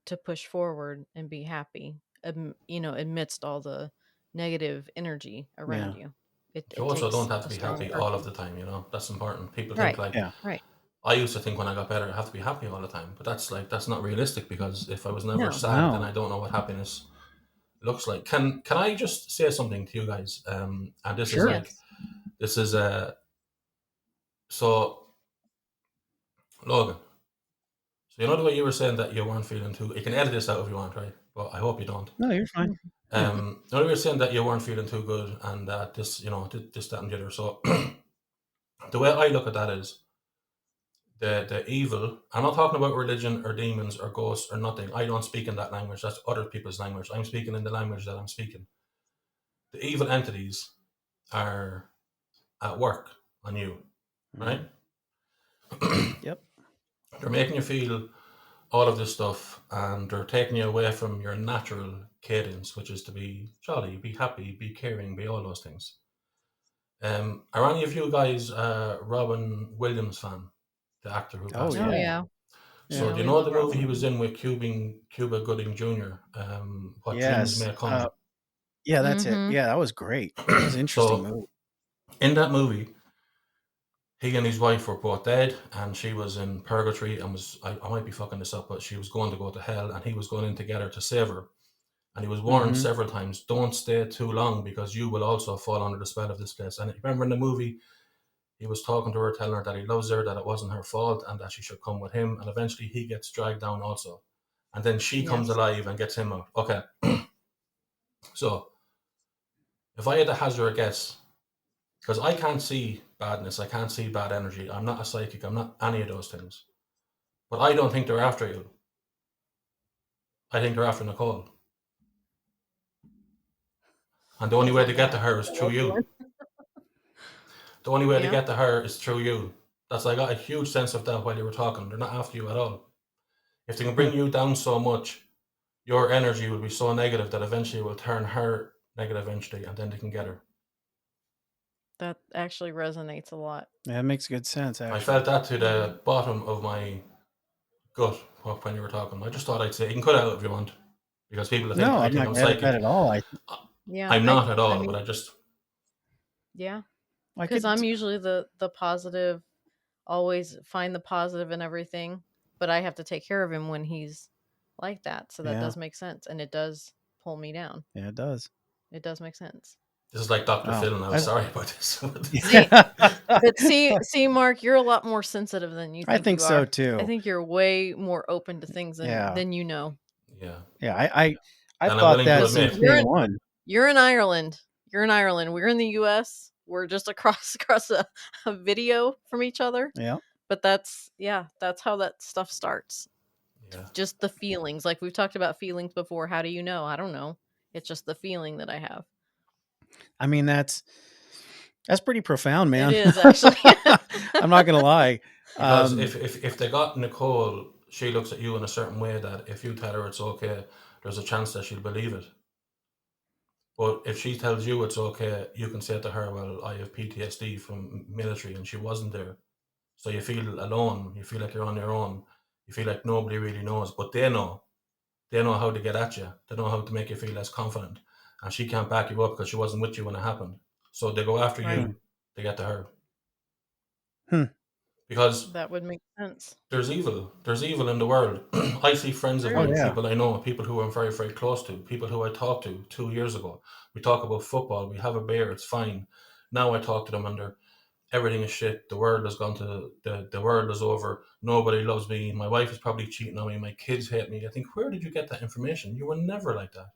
S3: to push forward and be happy, amidst all the negative energy
S2: Yeah.
S3: around you.
S1: You
S3: It
S1: also don't
S3: takes
S1: have to
S3: a
S1: be
S3: strong
S1: happy all of
S3: person.
S1: the time, That's important. People think
S3: Right.
S1: like
S2: Yeah.
S3: Right.
S1: I used to think when I got better I have to be happy all the time. But that's not realistic because if I was never
S3: No.
S1: sad, then
S2: No.
S1: I don't know what happiness looks like. Can I just say something to you guys? And this is
S2: Sure.
S1: like
S3: Yes.
S1: this is so Logan. So the way you were saying that you weren't feeling too. You can edit this out if you want, right? But I hope you don't.
S2: No, you're fine.
S3: Mhm.
S2: Yeah.
S1: The way you were saying that you weren't feeling too good, and that this, this, that, and the other. So the way I look at that is the evil. I'm not talking about religion or demons or ghosts or nothing. I don't speak in that language. That's other people's language. I'm speaking in the language that I'm speaking. The evil entities are at work on you, right?
S2: Mhm. Yep.
S1: They're making you feel all of this stuff, and they're taking you away from your natural cadence, which is to be jolly, be happy, be caring, be all those things. Are any of you guys Robin Williams fan, the actor who
S2: Oh,
S1: passed
S3: Oh
S1: away?
S2: yeah.
S3: yeah.
S1: So
S2: Yeah.
S3: Yeah,
S1: do you
S3: we
S1: know
S3: love
S1: the movie
S3: Robin
S1: he was
S3: Williams.
S1: in with Cuba Gooding Jr.? What Dreams
S2: Yes.
S1: May Come.
S2: Yeah, that's it.
S3: Mhm.
S2: Yeah, that was great. That was an interesting
S1: So
S2: movie.
S1: in that movie, he and his wife were both dead, and she was in purgatory and I might be fucking this up, but she was going to go to hell, and he was going in to get her to save her. And he was warned
S2: Mhm.
S1: several times, don't stay too long because you will also fall under the spell of this place. And remember in the movie, he was talking to her, telling her that he loves her, that it wasn't her fault, and that she should come with him. And eventually he gets dragged down also. And then she comes
S3: Yes.
S1: alive and gets him out. Okay. So if I had to hazard a guess, because I can't see badness, I can't see bad energy. I'm not a psychic, I'm not any of those things. But I don't think they're after you. I think they're after Nicole. And the only
S3: Sounds
S1: way
S3: like
S1: to
S3: an
S1: get to
S3: actor
S1: her is
S3: I
S1: through
S3: love
S1: you.
S3: doing.
S1: The only way to
S3: Yeah.
S1: get to her is through you. That's I got a huge sense of that while you were talking. They're not after you at all. If they can
S2: Hmm.
S1: bring you down so much, your energy will be so negative that eventually it will turn her negative eventually, and then they can get her.
S3: That actually resonates a lot.
S2: Yeah, it makes good sense,
S1: I
S2: actually.
S1: felt that to
S3: Mhm.
S1: the bottom of my gut when you were talking. I just thought I'd say you can cut it out if you want, because people think
S2: No,
S1: I
S2: I'm
S1: think
S2: not
S1: I'm
S2: gonna edit that
S1: psychic.
S2: at all.
S3: Yeah,
S1: I'm not at
S3: I
S1: all, but
S3: mean,
S1: I just
S3: yeah,
S2: I
S3: cuz
S2: could.
S3: I'm usually the positive, always find the positive in everything, but I have to take care of him when he's like that. So that
S2: Yeah.
S3: does make sense, and it does pull me down.
S2: Yeah, it does.
S3: It does make sense.
S1: this is like Dr.
S2: Oh,
S1: Phil now.
S2: I've.
S1: Sorry about this.
S3: See, but see, Mark, you're a lot more sensitive than you
S2: I
S3: think
S2: think
S3: you
S2: so
S3: are. I
S2: too.
S3: think you're way more open to things than
S2: Yeah.
S3: you know.
S1: Yeah,
S2: Yeah. I've
S1: and I'm
S2: thought
S1: willing to
S2: that
S3: Because
S2: since
S1: admit.
S2: day
S3: you're in
S2: one.
S3: you're in Ireland. You're in Ireland. We're in the US. We're just across a video from each other.
S2: Yeah.
S3: But that's how that stuff starts.
S1: Yeah,
S3: Just the feelings. Like we've talked about feelings before. How do you know? I don't know. It's just the feeling that I have.
S2: I mean, that's pretty profound,
S3: It
S2: man.
S3: is actually.
S2: I'm not gonna lie.
S1: because
S2: Um,
S1: if they got Nicole, she looks at you in a certain way that if you tell her it's okay, there's a chance that she'll believe it. But if she tells you it's okay, you can say to her, "Well, I have PTSD from military, and she wasn't there." So you feel alone. You feel like you're on your own. You feel like nobody really knows, but they know. They know how to get at you. They know how to make you feel less confident. And she can't back you up because she wasn't with you when it happened. So they go after
S3: Right.
S2: hmm,
S1: you to get to her
S2: hmm.
S1: because
S3: That would make sense.
S1: there's evil. There's evil in the world. I see friends of
S3: There
S2: Oh
S1: mine,
S3: is.
S2: yeah.
S1: people I know, people who I'm very, very close to, people who I talked to 2 years ago. We talk about football. We have a beer. It's fine. Now I talk to them and everything is shit. The world has gone to the world is over. Nobody loves me. My wife is probably cheating on me. My kids hate me. I think, where did you get that information? You were never like that.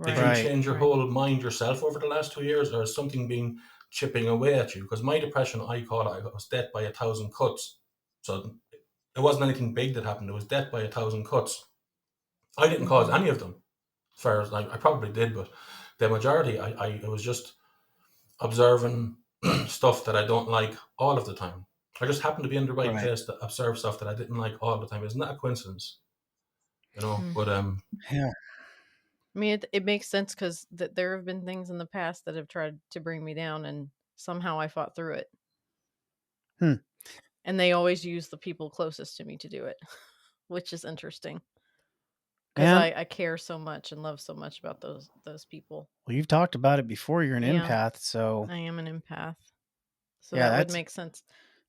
S1: Did
S3: Right.
S1: you
S2: Right.
S1: change your
S3: Right.
S1: whole mind yourself over the last 2 years, or has something been chipping away at you? Because my depression, I call it, I was death by 1,000 cuts. So it wasn't anything big that happened. It was death by 1,000 cuts. I didn't cause
S3: Mhm.
S1: any of them, as far as I probably did, but the majority, it was just observing stuff that I don't like all of the time. I just happened to be in the right
S2: Right.
S1: place to observe stuff that I didn't like all the time. Isn't that a coincidence?
S3: Mm.
S1: But
S2: Yeah.
S3: I mean, it makes sense because there have been things in the past that have tried to bring me down, and somehow I fought through it.
S2: Hmm.
S3: And they always use the people closest to me to do it, which is interesting because
S2: And
S3: I care so much and love so much about those people.
S2: well, you've talked about it before. You're an
S3: Yeah,
S2: empath, so
S3: I am an empath, so
S2: yeah,
S3: that would
S2: that's
S3: make sense.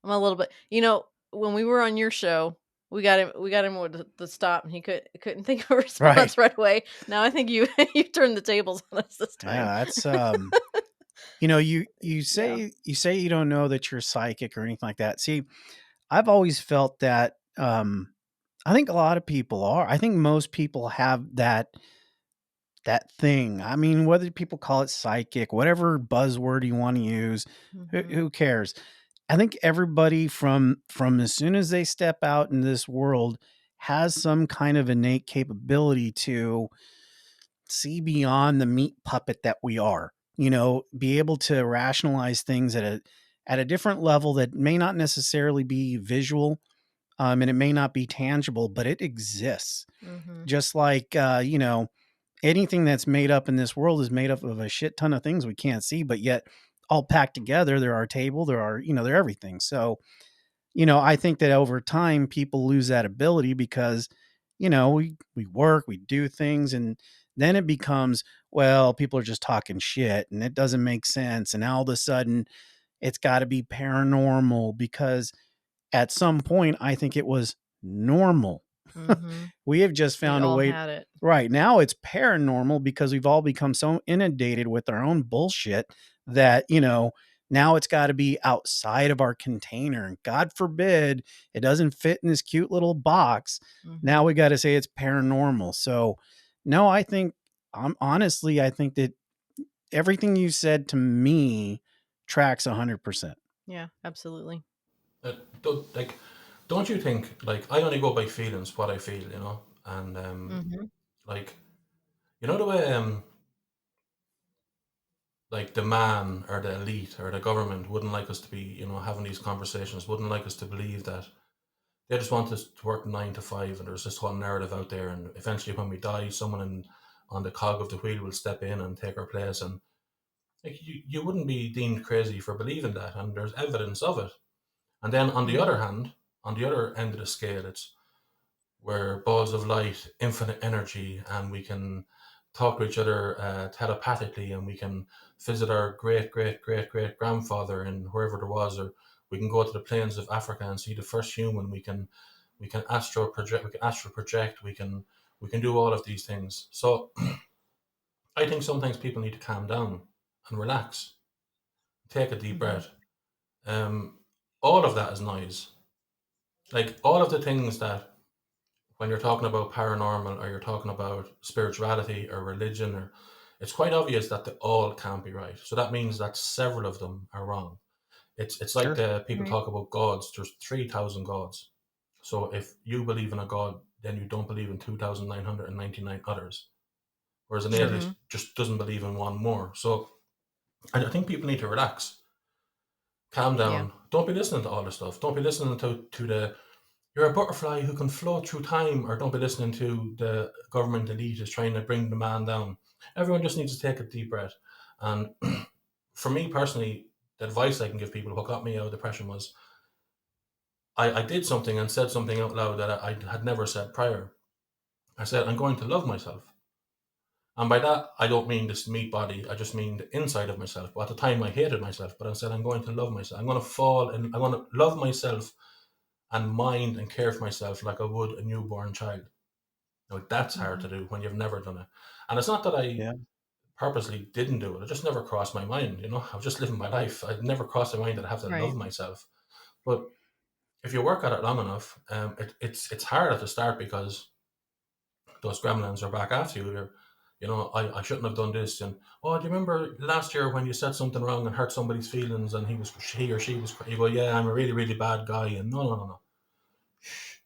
S3: I'm a little bit, when we were on your show, we got him with the stop, and he couldn't think of a
S2: right.
S3: response right away. Now I think you you turned the tables on us this time.
S2: Yeah, that's you
S3: Yeah.
S2: say you don't know that you're psychic or anything like that. See, I've always felt that I think a lot of people are. I think most people have that thing. I mean, whether people call it psychic, whatever buzzword you want to use,
S3: Hmm.
S2: who cares? I think everybody from as soon as they step out in this world has some kind of innate capability to see beyond the meat puppet that we are. Be able to rationalize things at a different level that may not necessarily be visual, and it may not be tangible, but it exists.
S3: Hmm.
S2: Just like anything that's made up in this world is made up of a shit ton of things we can't see, but yet all packed together. They're our table. They're everything. So I think that over time people lose that ability because, we work, we do things, and then it becomes, well, people are just talking shit and it doesn't make sense. And all of a sudden it's got to be paranormal because at some point I think it was normal.
S3: Hmm.
S2: We have just
S3: We
S2: found a
S3: all
S2: way.
S3: had it.
S2: Right now it's paranormal because we've all become so inundated with our own bullshit that, now it's got to be outside of our container. And God forbid it doesn't fit in this cute little box. Now
S3: Hmm.
S2: we got to say it's paranormal. So, no, I think that everything you said to me tracks 100%.
S3: Yeah, absolutely.
S1: uh, like, don't you think, like, I only go by feelings, what I feel, and
S3: Hmm.
S1: like, the way like the man or the elite or the government wouldn't like us to be, having these conversations, wouldn't like us to believe that they just want us to work 9 to 5, and there's this whole narrative out there, and eventually when we die, someone on the cog of the wheel will step in and take our place, and like, you wouldn't be deemed crazy for believing that, and there's evidence of it. And then on the other
S3: Hmm.
S1: hand, on the other end of the scale, it's we're balls of light, infinite energy, and we can talk to each other telepathically, and we can visit our great great great great grandfather in wherever there was, or we can go to the plains of Africa and see the first human. We can astral project. We can do all of these things. So I think sometimes people need to calm down and relax, take a deep
S3: Hmm.
S1: breath. Um, all of that is noise. Like, all of the things that, when you're talking about paranormal or you're talking about spirituality or religion, or it's quite obvious that they all can't be right. So that means that several of them are wrong. It's like
S2: Sure.
S1: the people
S3: Right.
S1: talk about gods. There's 3,000 gods. So if you believe in a god, then you don't believe in 2,999 others. Whereas an
S2: Sure.
S3: Hmm.
S1: atheist just doesn't believe in one more. So I think people need to relax, calm
S3: Yeah.
S1: down. Don't be listening to all this stuff. Don't be listening to the you're a butterfly who can float through time, or don't be listening to the government elite is trying to bring the man down. Everyone just needs to take a deep breath. And for me personally, the advice I can give people, what got me out of depression was I did something and said something out loud that I had never said prior. I said, I'm going to love myself. And by that, I don't mean this meat body. I just mean the inside of myself. But at the time, I hated myself. But I said, I'm going to love myself. I'm going to fall and I'm going to love myself and mind and care for myself like I would a newborn child. Now, that's hard to
S3: Mhm.
S1: do when you've never done it. And it's not that I
S2: Yeah.
S1: purposely didn't do it. It just never crossed my mind. I was just living my life. It never crossed my mind that I have to love
S3: Right.
S1: myself. But if you work at it long enough, it's hard at the start because those gremlins are back after you. I shouldn't have done this. And oh, do you remember last year when you said something wrong and hurt somebody's feelings, and he or she was, you go, yeah, I'm a really really bad guy, and no no no no, shh,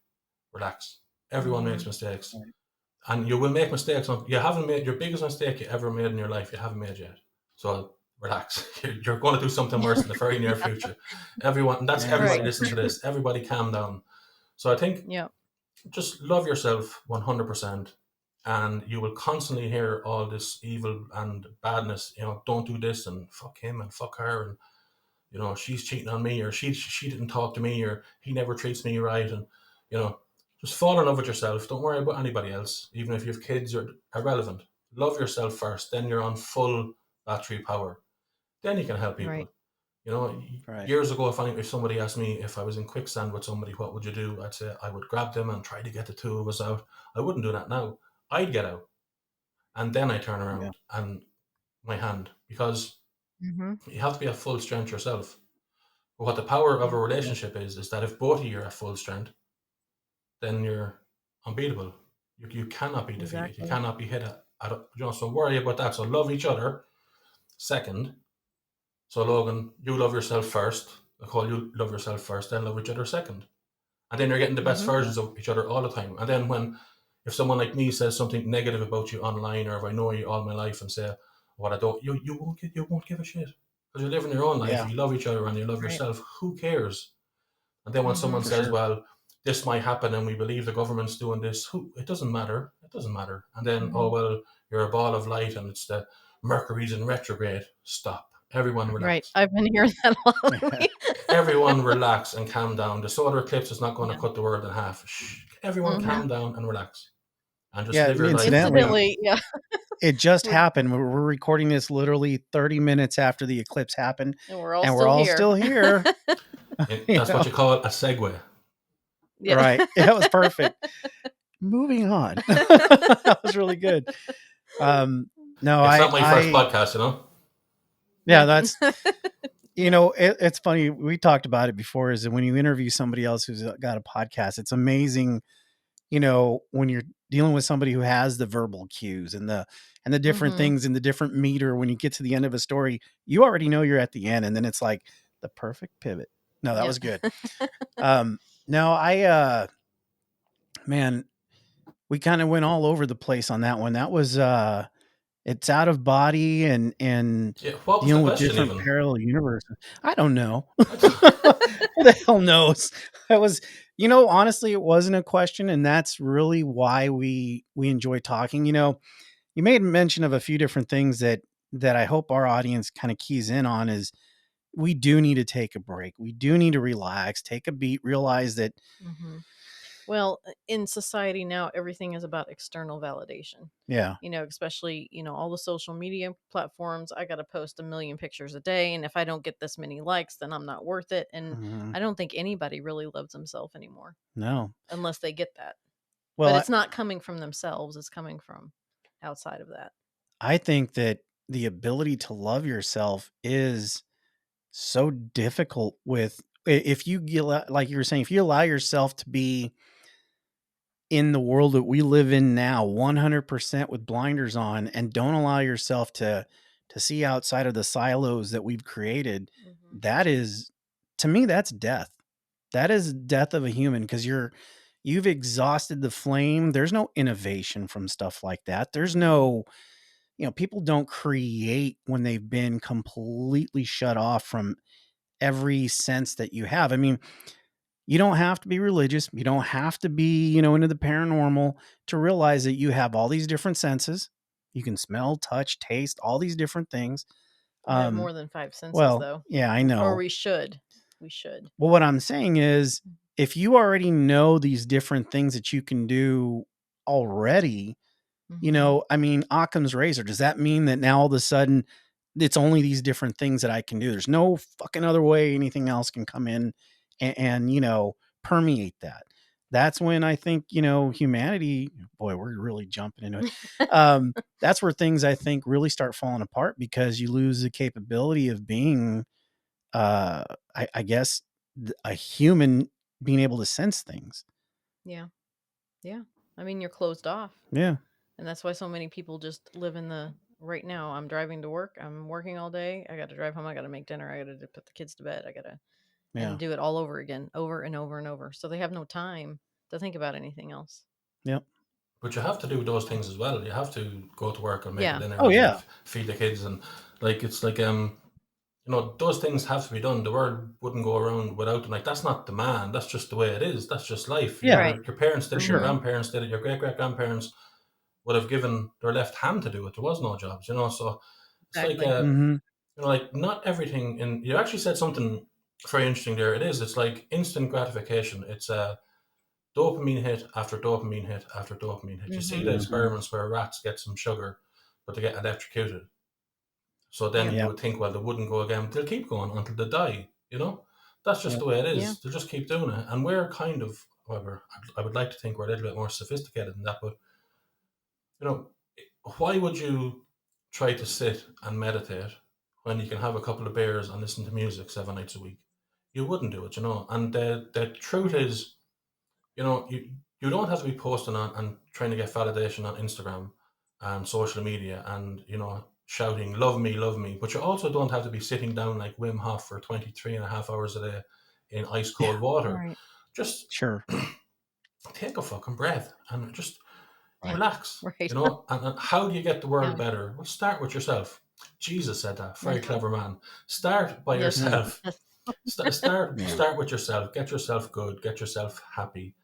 S1: relax. Everyone makes
S3: Mhm.
S1: mistakes,
S2: Right.
S1: and you will make mistakes. You haven't made your biggest mistake you ever made in your life. You haven't made yet, so relax. You're going to do something worse in the very near future. Everyone, and that's
S2: Man,
S1: everybody.
S3: Right.
S1: Listen to this. Everybody, calm down. So I think
S3: Yep.
S1: just love yourself 100%, and you will constantly hear all this evil and badness. Don't do this, and fuck him and fuck her, and she's cheating on me, or she didn't talk to me, or he never treats me right. And you know just fall in love with yourself. Don't worry about anybody else, even if you have kids or irrelevant. Love yourself first, then you're on full battery power. Then you can help
S3: Right.
S1: people. you know
S2: right.
S1: Years ago, if somebody asked me if I was in quicksand with somebody, what would you do? I'd say I would grab them and try to get the two of us out. I wouldn't do that now. I'd get out, and then I turn
S2: Yeah.
S1: around and my hand, because
S3: Mhm.
S1: you have to be at full strength yourself. But what the power of a
S3: Yep.
S2: Yeah.
S1: relationship is that if both of you are at full strength, then you're unbeatable. You cannot be defeated. You
S3: Exactly.
S1: cannot be hit so worry about that. So love each other second. So Logan, you love yourself first. Nicole, you love yourself first, then love each other second. And then you're getting the best
S3: Mhm.
S2: Yeah.
S1: versions of each other all the time. And then if someone like me says something negative about you online, or if I know you all my life and say what I don't, you won't give a shit, because you're living your own life.
S2: Yeah.
S1: You love each other and you love
S3: Right.
S1: yourself. Who cares? And then when someone
S3: Mhm.
S2: For
S1: says,
S2: sure.
S1: well, this might happen and we believe the government's doing this, it doesn't matter. It doesn't matter. And then, oh,
S3: Mhm.
S1: well, you're a ball of light and it's the Mercury's in retrograde. Stop. Everyone
S3: Right.
S1: relax.
S3: I've been hearing that a lot
S2: Yeah.
S3: lately.
S1: Everyone relax and calm down. The solar eclipse is not going to
S3: Yeah.
S1: cut the world in half. Shh. Everyone
S3: Mhm.
S1: calm down and relax and just
S2: Yeah.
S1: live
S2: And
S1: your life the way.
S2: incidentally,
S3: Incidentally, yeah.
S2: it just
S3: We're
S2: happened. We're recording this literally 30 minutes after the eclipse happened,
S3: and we're all
S2: and we're
S3: still
S2: all
S3: here.
S2: still here. you
S1: That's what
S2: know,
S1: you call a segue.
S3: Yeah.
S2: right? Yeah, it was perfect. Moving on. That was really good. No,
S1: It's not my first podcast,
S2: yeah,
S3: Yeah.
S2: that's, it's funny. We talked about it before, is that when you interview somebody else who's got a podcast, it's amazing, when you're dealing with somebody who has the verbal cues and the different
S3: Mhm.
S2: things and the different meter. When you get to the end of a story, you already know you're at the end, and then it's like the perfect pivot. No, that
S3: Yeah.
S2: was good. Um, no, man, we kind of went all over the place on that one. That was it's out of body and
S1: Yeah, what was the
S2: dealing with
S1: question
S2: different
S1: even?
S2: parallel universes. I don't know.
S1: I don't-
S2: Who the hell knows? That was, honestly, it wasn't a question, and that's really why we enjoy talking. You made mention of a few different things that I hope our audience kind of keys in on. Is we do need to take a break. We do need to relax, take a beat, realize that,
S3: Mhm. Well, in society now, everything is about external validation.
S2: yeah,
S3: Especially, all the social media platforms. I got to post a million pictures a day. And if I don't get this many likes, then I'm not worth it. And
S2: mhm,
S3: I don't think anybody really loves themselves anymore
S2: no.
S3: unless they get that. But
S2: Well,
S3: it's not coming from themselves, it's coming from outside of that.
S2: I think that the ability to love yourself is so difficult if like you were saying, if you allow yourself to be in the world that we live in now 100% with blinders on, and don't allow yourself to see outside of the silos that we've created.
S3: Hmm.
S2: That is, to me, that's death. That is death of a human, because you've exhausted the flame. There's no innovation from stuff like that. There's
S3: Hmm.
S2: no, people don't create when they've been completely shut off from every sense that you have. I mean, you don't have to be religious. You don't have to be, into the paranormal to realize that you have all these different senses. You can smell, touch, taste, all these different things.
S3: We have
S2: Um,
S3: more than five senses,
S2: well,
S3: though.
S2: yeah, I
S3: Or
S2: know.
S3: we should. We should.
S2: Well, what I'm saying is, if you already know these different things that you can do already,
S3: Mhm.
S2: I mean, Occam's razor. Does that mean that now all of a sudden it's only these different things that I can do? There's no fucking other way anything else can come in and permeate that. That's when I think, humanity, boy, we're really jumping into it. That's where things I think really start falling apart because you lose the capability of being, uh, I guess, a human being able to sense things.
S3: Yeah. Yeah. I mean, you're closed off.
S2: Yeah.
S3: And that's why so many people just live in the right now. I'm driving to work. I'm working all day. I got to drive home. I got to make dinner. I got to put the kids to bed. I got to,
S2: Yeah.
S3: and do it all over again, over and over and over. So they have no time to think about anything else.
S2: Yep.
S1: But you have to do those things as well. You have to go to work and make a
S3: Yeah.
S1: dinner
S2: Oh
S1: and
S2: yeah.
S1: feed the kids, and it's like those things have to be done. The world wouldn't go around without them. Like, that's not demand. That's just the way it is. That's just life.
S2: Yeah,
S3: Right.
S1: Your parents
S2: for
S1: did it. Your
S2: sure.
S3: Mhm.
S1: grandparents did it. Your great great grandparents would have given their left hand to do it. There was no jobs. So it's like
S3: Exactly.
S2: Mhm.
S1: like, not everything. In You actually said something very interesting there. It is. It's like instant gratification. It's a dopamine hit after dopamine hit after dopamine hit. You see the
S3: Mhm.
S2: Mhm.
S1: experiments where rats get some sugar, but they get electrocuted. So then
S3: Yep.
S1: you
S2: Yep.
S1: would think, well, they wouldn't go again. They'll keep going until they die. That's just
S2: Yep.
S1: the way it
S3: Yeah.
S1: is. They'll just keep doing it. And we're kind of, however, I would like to think we're a little bit more sophisticated than that. But you know, why would you try to sit and meditate when you can have a couple of beers and listen to music 7 nights a week? You wouldn't do it. And the truth
S3: Right.
S1: is, you don't have to be posting on and trying to get validation on Instagram and social media and shouting love me, but you also don't have to be sitting down like Wim Hof for 23 and a half hours a day in ice
S2: Yeah.
S1: cold water.
S3: Right.
S1: Just
S2: Sure.
S1: take a fucking breath and just
S2: Right.
S1: relax.
S3: Right.
S1: And how do you get the world
S3: Yeah.
S1: better? Well, start with yourself. Jesus said that. Very
S3: Mhm.
S1: clever man. Start by
S3: Yes.
S2: Yeah.
S1: yourself.
S3: Yes.
S2: Yeah.
S1: Start with yourself. Get yourself good. Get yourself happy.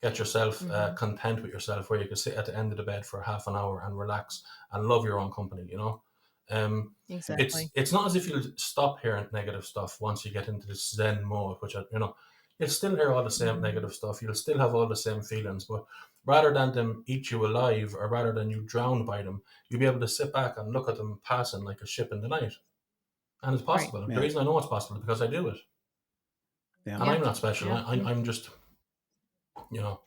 S1: Get yourself
S3: Mhm.
S1: content with yourself, where you can sit at the end of the bed for half an hour and relax and love your own company. Um, it's
S3: Exactly.
S1: it's not as if you'll stop hearing negative stuff once you get into this Zen mode, which you'll still hear all the same
S3: Mhm.
S1: negative stuff. You'll still have all the same feelings, but rather than them eat you alive, or rather than you drown by them, you'll be able to sit back and look at them passing like a ship in the night. And it's
S3: Right.
S1: possible. The
S2: Yeah.
S1: reason I know it's possible is because I do it.
S2: Yeah.
S1: And
S3: Yeah.
S1: I'm not special.
S3: Yeah.
S1: I'm just, you know,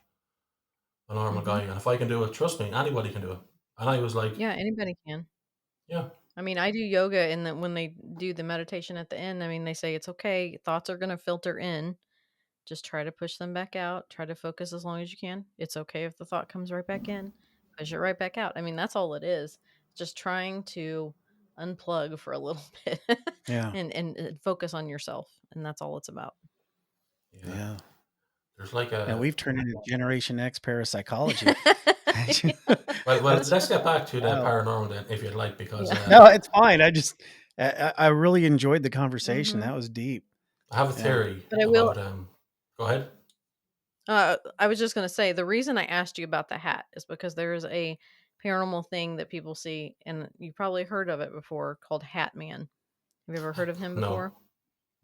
S1: a normal
S3: Mhm.
S1: guy. And if I can do it, trust me, anybody can do it. And I was like,
S3: Yeah. Anybody can.
S1: yeah,
S3: I mean, I do yoga, and then when they do the meditation at the end, I mean, they say it's okay. Thoughts are going to filter in. Just try to push them back out. Try to focus as long as you can. It's okay if the thought comes right back in. Push it right back out. I mean, that's all it is. Just trying to unplug for a little bit
S2: Yeah.
S3: and focus on yourself, and that's all it's about.
S1: yeah.
S2: Yeah.
S1: There's like
S2: Yeah.
S1: a
S2: We've turned into Generation X parapsychology.
S1: well.
S2: That's
S1: Let's get back to the
S2: wild.
S1: paranormal then, if you'd like, because
S3: Yeah.
S2: No, it's fine. I really enjoyed the conversation.
S3: Hmm.
S2: That was deep.
S1: I have a
S2: Yeah.
S1: theory
S3: But I will.
S1: about. Go ahead.
S3: I was just going to say the reason I asked you about the hat is because there is a paranormal thing that people see, and you probably heard of it before, called Hat Man. Have you ever heard of him
S1: No,
S3: before?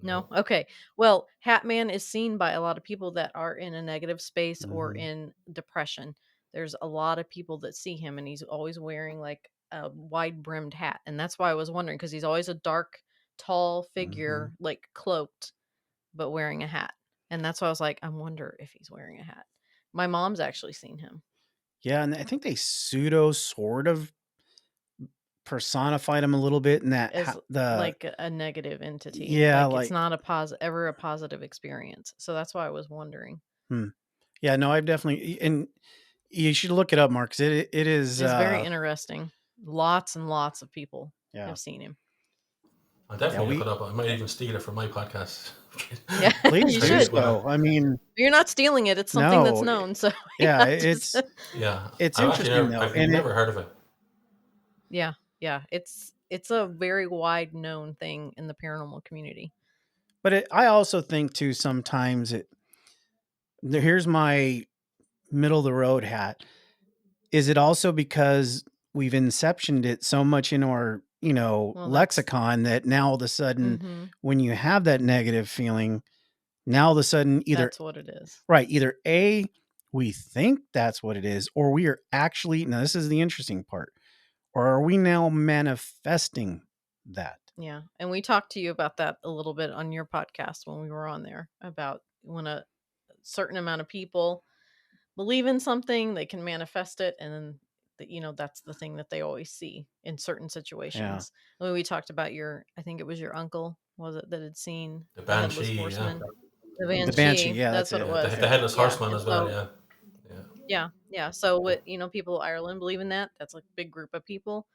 S3: No?
S1: no.
S3: Okay. Well, Hat Man is seen by a lot of people that are in a negative space or
S2: Mhm.
S3: in depression. There's a lot of people that see him, and he's always wearing like a wide brimmed hat. And that's why I was wondering, because he's always a dark, tall
S2: Mhm.
S3: figure, like cloaked, but wearing a hat. And that's why I was like, I wonder if he's wearing a hat. My mom's actually seen him
S2: Yeah, and I think they pseudo sort of personified him a little bit in that
S3: as
S2: the
S3: like a negative entity.
S2: yeah,
S3: Like it's
S2: like
S3: not ever a positive experience. So that's why I was wondering.
S2: hmm. Yeah, no, I've definitely and you should look it up, Mark, 'cause it is
S3: It's very interesting. Lots and lots of people
S2: yeah.
S3: have seen him.
S1: I'll
S2: Yeah,
S1: definitely look
S2: we
S1: it up. I might even steal it for my podcast.
S3: Yeah,
S2: please
S3: you
S1: Try to
S2: do
S3: should.
S1: explain it.
S2: so. I mean,
S3: You're not stealing it. It's something that's
S2: no,
S3: known. So
S2: yeah,
S3: just
S1: Yeah,
S2: it's
S1: I've actually
S2: interesting
S1: never,
S2: though,
S1: I've
S2: and
S1: never heard of it.
S3: yeah, yeah. It's a very wide known thing in the paranormal community.
S2: I also think too sometimes here's my middle of the road hat. Is it also because we've inceptioned it so much in our,
S3: Well,
S2: lexicon that now all of a sudden
S3: mm-hmm,
S2: when you have that negative feeling, now all of a sudden
S3: that's what it is.
S2: either A, we think that's what it is, or we are actually, now this is the interesting part, or are we now manifesting that?
S3: Yeah. And we talked to you about that a little bit on your podcast when we were on there, about when a certain amount of people believe in something, they can manifest it, and then that's the thing that they always see in certain
S2: Yeah.
S3: situations. When we talked about your, I think it was your uncle, was it, that had seen
S1: The
S3: the headless
S1: banshee, yeah,
S3: horseman, the
S2: The banshee,
S3: banshee.
S2: yeah,
S3: That's
S2: that's
S3: what it
S2: it.
S1: yeah,
S3: was.
S1: the headless
S3: Yeah,
S1: horseman
S3: and
S1: as well,
S3: so
S1: yeah, yeah.
S3: yeah. So what, people Ireland believe in that. That's like a big group of people.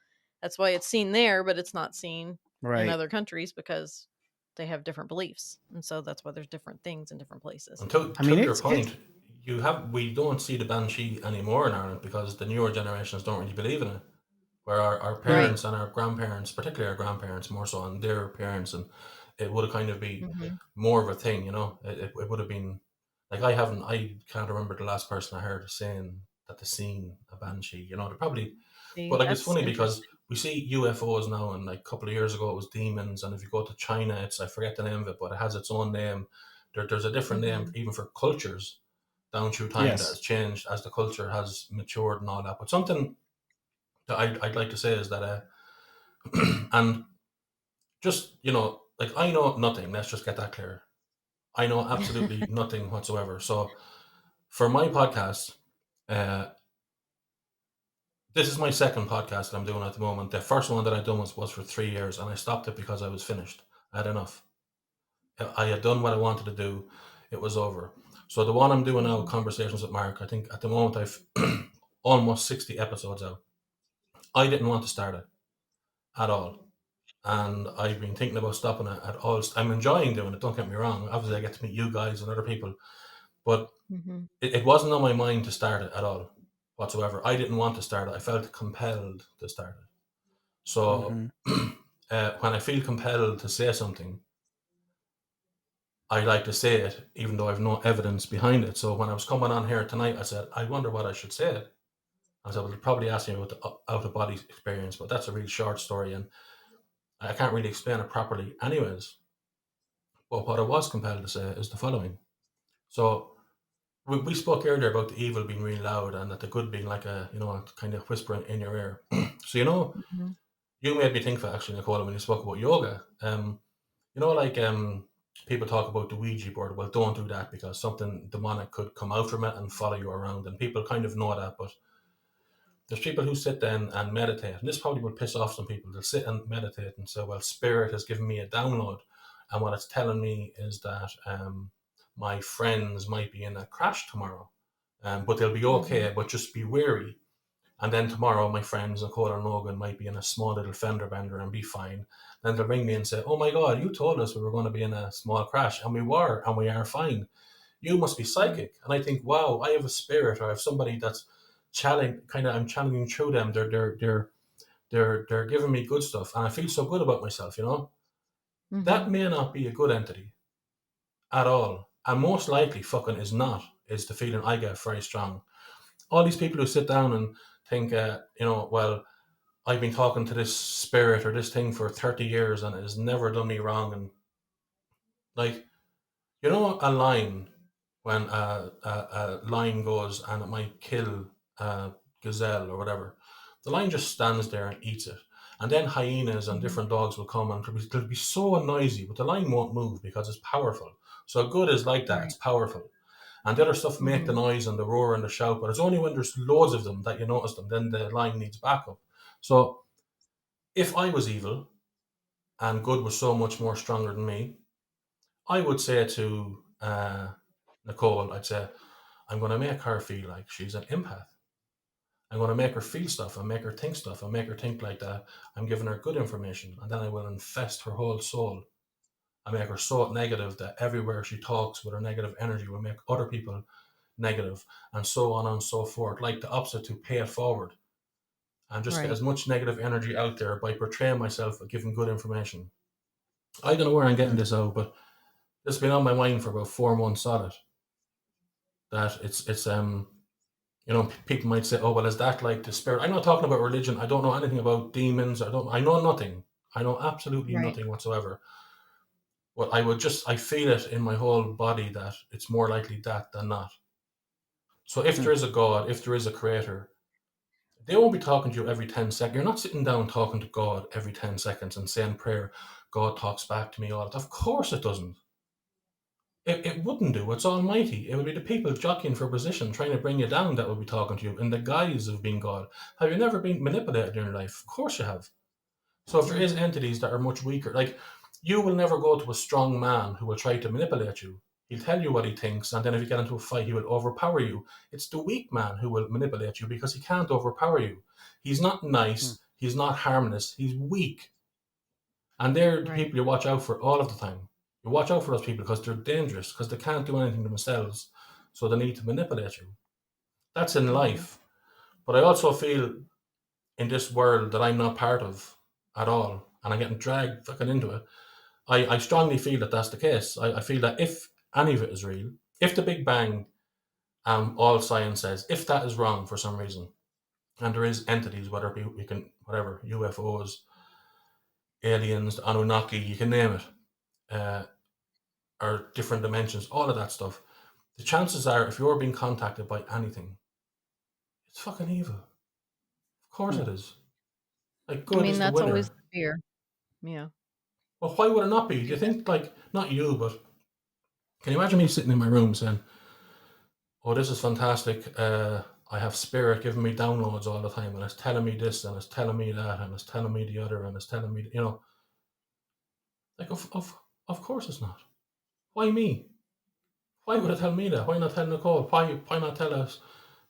S3: That's why it's seen there, but it's not seen in
S2: Right.
S3: other countries because they have different beliefs, and so that's why there's different things in different places.
S1: And to
S2: I mean,
S1: your
S2: it's
S1: point, we don't see the banshee anymore in Ireland because the newer generations don't really believe in it. Where our
S3: Right.
S1: parents and our grandparents, particularly our grandparents more so, and their parents, and it would have kind of be
S3: Hmm.
S1: more of a thing, you know. It would have been like I can't remember the last person I heard saying that they seen a banshee. You know, they probably, but
S3: See,
S1: like it's
S3: that's
S1: funny because
S3: interesting.
S1: we see UFOs now, and like a couple of years ago it was demons, and if you go to China, it's, I forget the name of it, but it has its own name. There's a different name
S3: Hmm.
S1: even for cultures down through time that has
S2: yes.
S1: changed as the culture has matured and all that. But something that I'd like to say is that, and just, you know, like I know nothing. Let's just get that clear. I know absolutely nothing whatsoever. So for my podcast, uh, this is my second podcast that I'm doing at the moment. The first one that I done was for 3 years, and I stopped it because I was finished. I had enough. I had done what I wanted to do. It was over. So the one I'm doing now,
S3: Hmm.
S1: Conversations with Mark, I think at the moment I've almost 60 episodes out. I didn't want to start it at all. And I've been thinking about stopping it at all. I'm enjoying doing it, don't get me wrong. Obviously, I get to meet you guys and other people, but
S3: Hmm.
S1: it wasn't on my mind to start it at all whatsoever. I didn't want to start it. I felt compelled to start it. So
S2: Hmm.
S1: when I feel compelled to say something, I like to say it, even though I've no evidence behind it. So when I was coming on here tonight, I said, I wonder what I should say. I said, well, they'll probably ask me about the out of body experience, but that's a really short story and I can't really explain it properly, anyways. But what I was compelled to say is the following. So we spoke earlier about the evil being really loud and that the good being like a, you know, a kind of whispering in your ear. So, you know,
S3: Hmm.
S1: you made me think of it actually, Nicola, when you spoke about yoga. You know, like people talk about the Ouija board. Well, don't do that because something demonic could come out from it and follow you around. And people kind of know that, but there's people who sit then and meditate, and this probably will piss off some people. They'll sit and meditate and say, "Well, Spirit has given me a download, and what it's telling me is that my friends might be in a crash tomorrow, but they'll be
S3: Hmm.
S1: okay, but just be wary. And then tomorrow, my friends Nicole and Logan might be in a small little fender bender and be fine. Then they'll ring me and say, "Oh my God, you told us we were going to be in a small crash, and we were, and we are fine. You must be psychic." And I think, wow, I have a spirit, or I have somebody that's I'm channeling through them. They're giving me good stuff, and I feel so good about myself. You know,
S3: Hmm.
S1: that may not be a good entity at all, and most likely, fucking is not. Is the feeling I get very strong. All these people who sit down and think, you know, well, I've been talking to this spirit or this thing for 30 years and it has never done me wrong. And like, you know, a lion, when a lion goes and it might kill a gazelle or whatever, the lion just stands there and eats it. And then hyenas and
S3: Hmm.
S1: different dogs will come and they'll be so noisy, but the lion won't move because it's powerful. So good is like that, it's
S3: Right.
S1: powerful. And the other stuff make the
S3: Hmm.
S1: noise and the roar and the shout, but it's only when there's loads of them that you notice them, then the lion needs backup. So if I was evil and good was so much more stronger than me, I would say to Nicole, I'd say, I'm going to make her feel like she's an empath. I'm going to make her feel stuff and make her think stuff and make her think like that. I'm giving her good information and then I will infest her whole soul. I make her so negative that everywhere she talks with her negative energy will make other people negative and so on and so forth. Like the opposite to pay it forward and just get
S3: Right.
S1: as much negative energy out there by portraying myself and giving good information. I don't know where I'm getting
S2: Mm.
S1: this out, but it's been on my mind for about 4 months solid. That it's you know, people might say, oh well, is that like the spirit? I'm not talking about religion. I don't know anything about demons. I know nothing. I know absolutely
S3: Right.
S1: nothing whatsoever. Well, I feel it in my whole body that it's more likely that than not. So if
S2: Hmm.
S1: there is a God, if there is a creator, they won't be talking to you every 10 seconds. You're not sitting down talking to God every 10 seconds and saying prayer, God talks back to me all the time. Of course it doesn't. It wouldn't do. It's almighty. It would be the people jockeying for position, trying to bring you down that would be talking to you in the guise of being God. Have you never been manipulated in your life? Of course you have. So if there is
S3: Mhm.
S1: entities that are much weaker, like you will never go to a strong man who will try to manipulate you. He'll tell you what he thinks, and then if you get into a fight, he will overpower you. It's the weak man who will manipulate you because he can't overpower you. He's not
S2: Hmm.
S1: nice, he's not harmless, he's weak. And they're the
S3: Right.
S1: people you watch out for all of the time. You watch out for those people because they're dangerous, because they can't do anything themselves. So they need to manipulate you. That's in
S3: Mhm.
S1: life. But I also feel in this world that I'm not part of at all, and I'm getting dragged fucking into it. I strongly feel that that's the case. I feel that if any of it is real, if the Big Bang, all science says, if that is wrong for some reason, and there is entities, whether it be we can whatever UFOs, aliens, Anunnaki, you can name it, uh, or different dimensions, all of that stuff. The chances are, if you're being contacted by anything, it's fucking evil. Of course
S2: Hmm.
S1: it is. Like
S3: I
S1: good
S3: mean,
S1: is the
S3: that's always
S1: winner.
S3: the fear. Yeah.
S1: Well, why would it not be? Do you
S3: Exactly.
S1: think like not you, but can you imagine me sitting in my room saying, "Oh, this is fantastic. I have spirit giving me downloads all the time, and it's telling me this, and it's telling me that, and it's telling me the other, and it's telling me, like of course it's not. Why me? Why would it tell me that? Why not tell Nicole? Why not tell a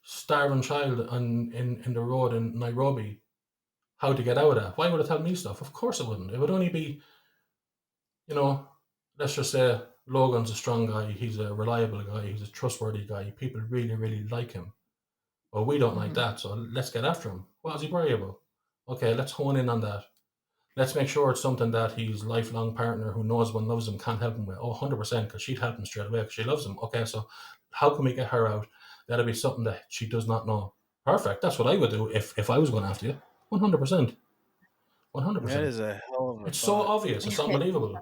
S1: starving child in the road in Nairobi how to get out of that? Why would it tell me stuff? Of course it wouldn't. It would only be, you know, let's just say Logan's a strong guy. He's a reliable guy. He's a trustworthy guy. People really, really like him. Well, we don't like
S3: Mhm.
S1: that, so let's get after him. What is he worried about? Okay, let's hone in on that. Let's make sure it's something that his lifelong partner who knows one loves him can't help him with. Oh, 100%, because she'd help him straight away because she loves him. Okay, so how can we get her out? That'll be something that she does not know. Perfect. That's what I would do if I was going after you. 100%.
S2: That
S1: 100%.
S2: is a hell of a
S1: It's so
S2: thought.
S1: obvious. It's unbelievable.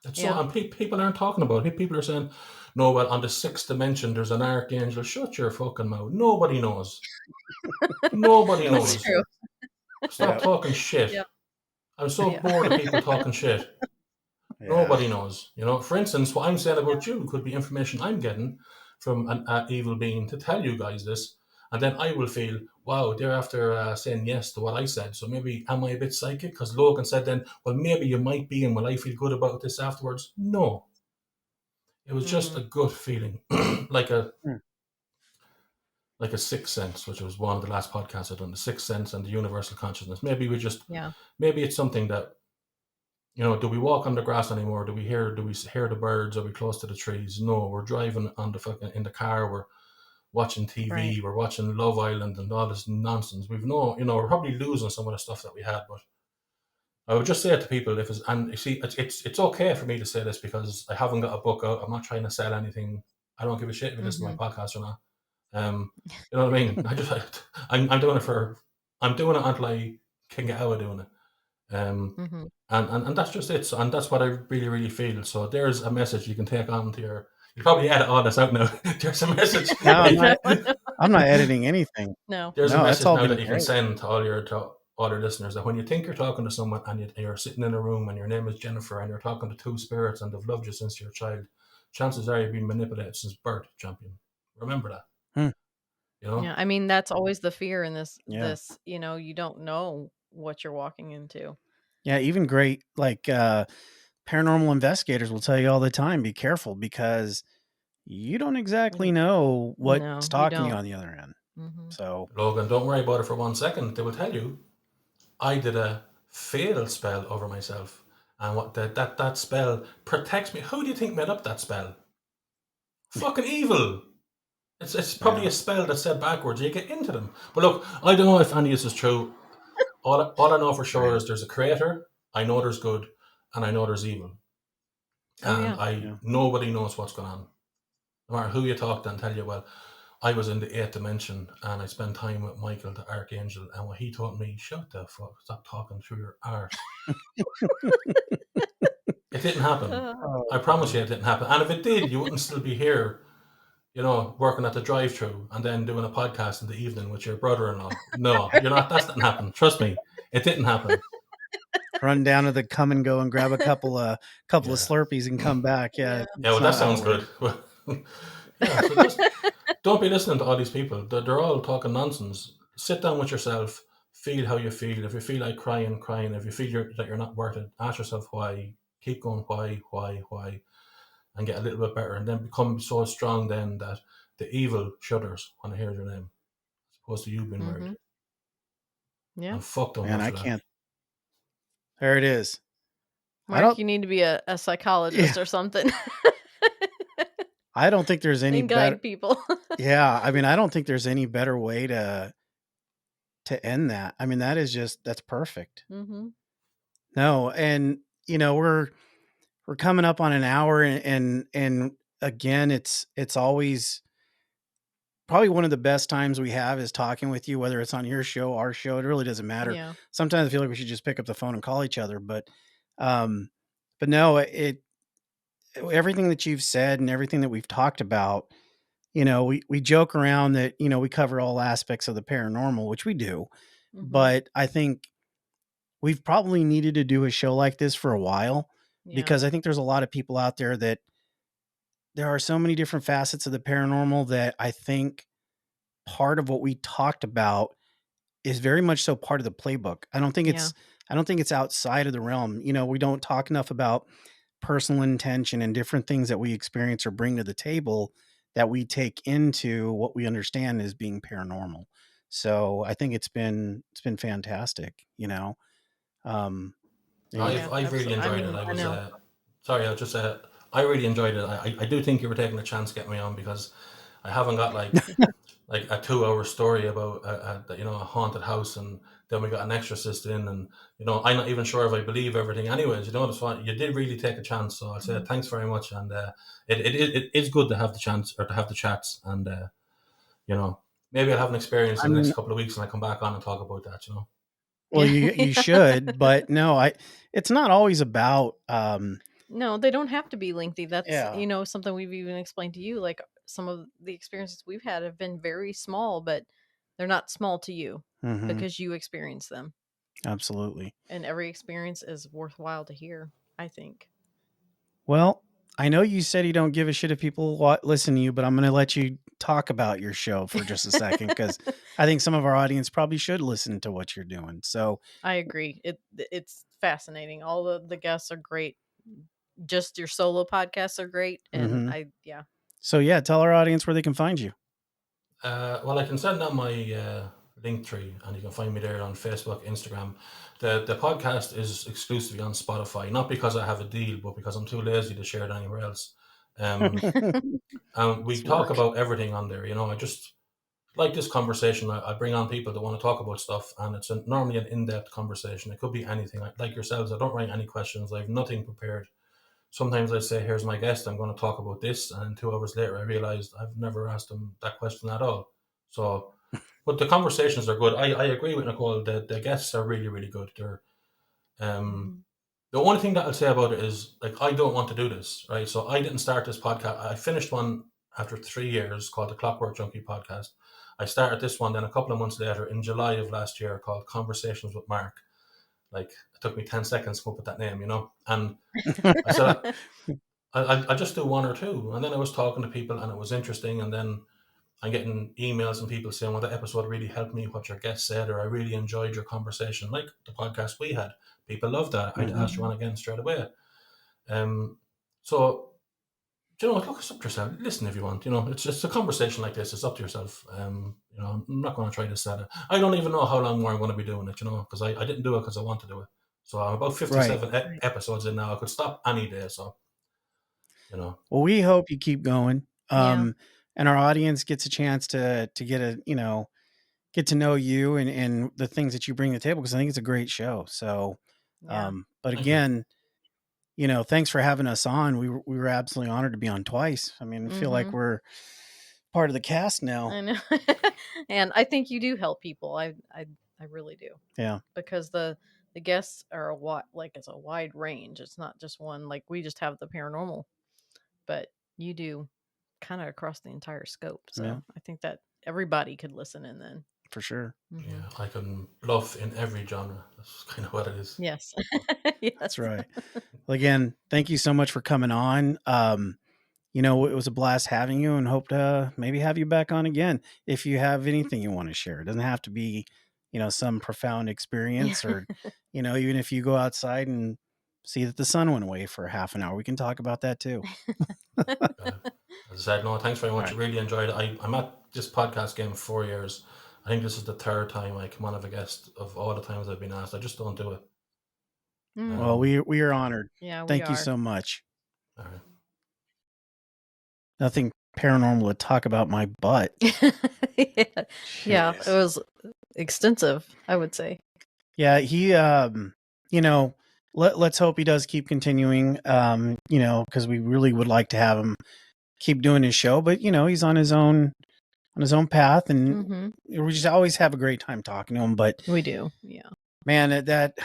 S1: It's so,
S3: Yeah.
S1: and people aren't talking about it. People are saying, no, well, on the sixth dimension, there's an archangel. Shut your fucking mouth. Nobody knows. Nobody
S2: Nobody
S3: That's
S1: knows.
S3: true.
S2: does.
S1: Stop
S2: Yeah.
S1: talking shit.
S3: Yeah.
S1: I'm so
S3: Yeah.
S1: bored of people talking shit.
S2: Yeah.
S1: Nobody knows. For instance, what I'm saying about you could be information I'm getting from an evil being to tell you guys this. And then I will feel, wow, they're after saying yes to what I said. So maybe am I a bit psychic? Because Logan said then, well, maybe you might be, and will I feel good about this afterwards? No. It was just
S3: Mhm.
S1: a gut feeling, like a
S2: Hmm.
S1: like a sixth sense, which was one of the last podcasts I've done, the sixth sense and the universal consciousness.
S3: Yeah.
S1: Maybe it's something that, do we walk on the grass anymore? Do we hear the birds? Are we close to the trees? No, we're driving on the fucking in the car. We're watching
S3: Right.
S1: TV. We're watching Love Island and all this nonsense. We're probably losing some of the stuff that we had. But I would just say it to people if it's and you see, it's okay for me to say this because I haven't got a book out. I'm not trying to sell anything. I don't give a shit if you listen to
S3: Mhm.
S1: my podcast or not. You know what I mean? I'm doing it I'm doing it until I can get out of doing it. Um,
S3: Mhm.
S1: and that's just it. So, and that's what I really, really feel. So there's a message you can take on to your. You probably edit all this out now. There's a message.
S2: No, I'm
S3: No,
S2: not. I'm not editing anything.
S3: no.
S1: There's a
S2: No, it's
S1: message
S2: all
S1: now
S2: been
S1: that you can
S2: great.
S1: send to all your listeners that when you think you're talking to someone and you're sitting in a room and your name is Jennifer and you're talking to two spirits and they've loved you since you're a child, chances are you've been manipulated since birth, champion. Remember that.
S2: Hmm.
S1: You know.
S3: Yeah, I mean, that's always the fear in this
S2: Yeah.
S3: you don't know what you're walking into.
S2: Yeah. Even great, like, paranormal investigators will tell you all the time, be careful because you don't exactly
S3: N
S2: know what's
S3: No, you
S2: talking to you
S3: don't.
S2: on the other end.
S3: Mhm.
S2: So,
S1: Logan, don't worry about it for 1 second. They will tell you I did a fail spell over myself, and what that spell protects me. Who do you think made up that spell? Fucking evil. It's probably
S2: yeah.
S1: a spell that's said backwards. You get into them. But look, I don't know if any of this is true. All I know for sure
S2: Right.
S1: is there's a creator. I know there's good, and I know there's evil,
S3: Oh,
S1: and
S3: yeah.
S1: I
S2: Yeah.
S1: nobody knows what's going on. No matter who you talk to and tell you, well, I was in the eighth dimension and I spent time with Michael the Archangel, and what he told me, shut the fuck, stop talking through your arse. It didn't happen.
S3: Uh,
S1: I
S2: Oh,
S1: promise you
S2: man.
S1: it didn't happen. And if it did, you wouldn't still be here. working at the drive-through and then doing a podcast in the evening with your brother-in-law. No, you're not. That's not happen. Trust me, it didn't happen.
S2: Run down to the Come and Go and grab a couple of
S1: Yeah,
S2: Slurpees and come back. Yeah,
S3: Yeah.
S1: yeah.
S2: it's
S1: Well, that
S2: not how it
S1: sounds
S2: works.
S1: good. Yeah. So just don't be listening to all these people. They're all talking nonsense. Sit down with yourself. Feel how you feel. If you feel like crying, crying. If you feel that you're not worth it, ask yourself why. Keep going. Why? And get a little bit better, and then become so strong then that the evil shudders when it hears your name, as opposed to you being worried.
S3: Mm-hmm. Yeah.
S1: And fuck them
S2: Man,
S1: much
S2: I
S1: of that.
S2: can't. There it is. I
S3: Mark,
S2: don't.
S3: you need to be a
S2: Yeah,
S3: psychologist or something
S2: I don't think there's any
S3: and
S2: better.
S3: guide people.
S2: Yeah, I mean, I don't think there's any better way to end that. I mean, that's perfect.
S3: Mm-hmm.
S2: No, and we're coming up on an hour, and again, it's always probably one of the best times we have is talking with you, whether it's on your show, our show. It really doesn't matter.
S3: Yeah.
S2: Sometimes I feel like we should just pick up the phone and call each other, um, but no, it everything that you've said and everything that we've talked about. We joke around that we cover all aspects of the paranormal, which we do,
S3: Mm-hmm.
S2: but I think we've probably needed to do a show like this for a while
S3: Yeah.
S2: because I think there's a lot of people out there that there are so many different facets of the paranormal that I think part of what we talked about is very much so part of the playbook.
S3: Yeah.
S2: I don't think it's outside of the realm. We don't talk enough about personal intention and different things that we experience or bring to the table that we take into what we understand as being paranormal. So I think it's been fantastic. Um, and
S3: Yeah.
S1: I've really
S3: Absolutely. I
S1: enjoyed it.
S3: mean,
S1: I
S3: I
S1: was
S3: know.
S1: sorry, I was just I really enjoyed it. I do think you were taking a chance to get me on because I haven't got like a 2 hour story about a haunted house, and then we got an exorcist in, and I'm not even sure if I believe everything. Anyways, it's fine. You did really take a chance, so I'll say
S3: Mhm.
S1: thanks very much. And it is good to have the chance or to have the chats, and you know maybe I'll have an experience
S2: I
S1: in the
S2: mean,
S1: next couple of weeks, and I come back on and talk about that.
S2: well,
S3: Yeah.
S2: you
S3: Yeah.
S2: should, but no, it's not always about
S3: No, they don't have to be lengthy. That's,
S2: yeah.
S3: something we've even explained to you. Like some of the experiences we've had have been very small, but they're not small to you
S2: Mhm.
S3: because you experience them.
S2: Absolutely.
S3: And every experience is worthwhile to hear, I think.
S2: Well, I know you said you don't give a shit if people listen to you, but I'm going to let you talk about your show for just a second because I think some of our audience probably should listen to what you're doing. So,
S3: I agree. It's fascinating. All the guests are great. Just your solo podcasts are great. And
S2: mhm.
S3: yeah.
S2: So yeah, tell our audience where they can find you.
S1: Well, I can send out my link tree, and you can find me there on Facebook, Instagram. The podcast is exclusively on Spotify, not because I have a deal, but because I'm too lazy to share it anywhere else. Um, and we
S2: It's
S1: talk
S2: work.
S1: about everything on there. I just like this conversation. I bring on people that want to talk about stuff, and it's normally an in-depth conversation. It could be anything. Like yourselves, I don't write any questions. I have nothing prepared. Sometimes I say, "Here's my guest. I'm going to talk about this," and 2 hours later, I realized I've never asked them that question at all. So, but the conversations are good. I agree with Nicole. The guests are really really good. They're um,
S3: Mhm.
S1: the only thing that I'll say about it is like I don't want to do this, right? So I didn't start this podcast. I finished one after 3 years called the Clockwork Junkie podcast. I started this one then a couple of months later in July of last year called Conversations with Mark. Like it took me 10 seconds to come up with that name. And I said I just do one or two, and then I was talking to people, and it was interesting, and then I'm getting emails and people saying, "Well, the episode really helped me. What your guest said, or I really enjoyed your conversation, like the podcast we had. People loved that. I'd
S2: Mhm.
S1: ask you on again straight away." Um, so look, it's up to yourself. Listen if you want. It's just a conversation like this. It's up to yourself. I'm not going to try to set it. I don't even know how long more I'm going to be doing it. Because I didn't do it because I want to do it. So I'm about
S2: Right.
S1: 57 episodes in now. I could stop any day. So you know.
S2: Well, we hope you keep going.
S3: Yeah.
S2: And our audience gets a chance to get to know you and the things that you bring to the table because I think it's a great show. So,
S3: Yeah.
S2: but
S1: Thank you.
S2: again, thanks for having us on. We were absolutely honored to be on twice. I mean, I feel like
S3: Mhm.
S2: we're part of the cast now.
S3: I know. And I think you do help people. I really do.
S2: Yeah.
S3: Because the guests are it's a wide range. It's not just one, like we just have the paranormal, but you do kind of across the entire scope. So
S2: Yeah.
S3: I think that everybody could listen in then.
S2: For sure.
S3: Mhm.
S1: Yeah, I can bluff in every genre. That's kind of what it is.
S3: Yes.
S2: That's
S3: Yes.
S2: right. Well, again, thank you so much for coming on. You know, it was a blast having you, and hope to maybe have you back on again if you have anything you want to share. It doesn't have to be, you know, some profound experience, or, you know, even if you go outside and see that the sun went away for half an hour, we can talk about that too.
S1: As I said, no, thanks very much.
S2: Right.
S1: I really enjoyed it. I'm at this podcast game 4 years. I think this is the third time I come on as a guest of all the times I've been asked. I just don't do it.
S3: Mm.
S2: Well, we are honored.
S3: Yeah, we
S2: Thank you
S3: are.
S2: so much.
S1: All right.
S2: Nothing paranormal to talk about my butt.
S3: Yeah. Yeah, it
S2: Jeez.
S3: was extensive, I would say.
S2: Yeah, he you know, let's hope he does keep continuing, you know, because we really would like to have him keep doing his show, but you know, he's on his own path, and
S3: Hmm.
S2: we just always have a great time talking to him. But
S3: We do. Yeah.
S2: man, that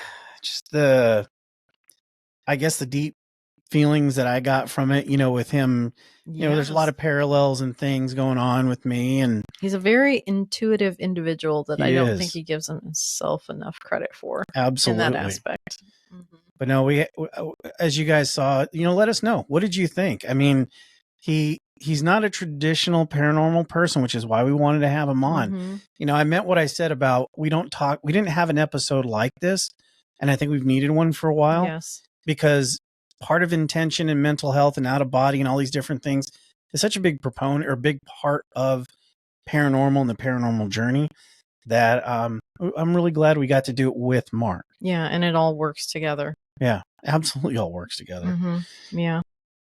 S2: just I guess the deep feelings that I got from it, you know, with him, you know, there's a lot
S3: Yes.
S2: of parallels and things going on with me, and
S3: He's a very intuitive individual that
S2: He
S3: I don't
S2: is.
S3: think he gives himself enough credit for in
S2: absolutely.
S3: that aspect. Mhm.
S2: But no, as you guys saw, you know, let us know. What did you think? I mean, he's not a traditional paranormal person, which is why we wanted to have him on.
S3: Mhm.
S2: You know, I meant what I said about we didn't have an episode like this, and I think we've needed one for a while,
S3: Yes.
S2: because part of intention and mental health and out of body and all these different things is such a big proponent or big part of paranormal and the paranormal journey that I'm really glad we got to do it with Mark.
S3: Yeah, and it all works together.
S2: Yeah, absolutely all works together.
S3: Mhm. Yeah.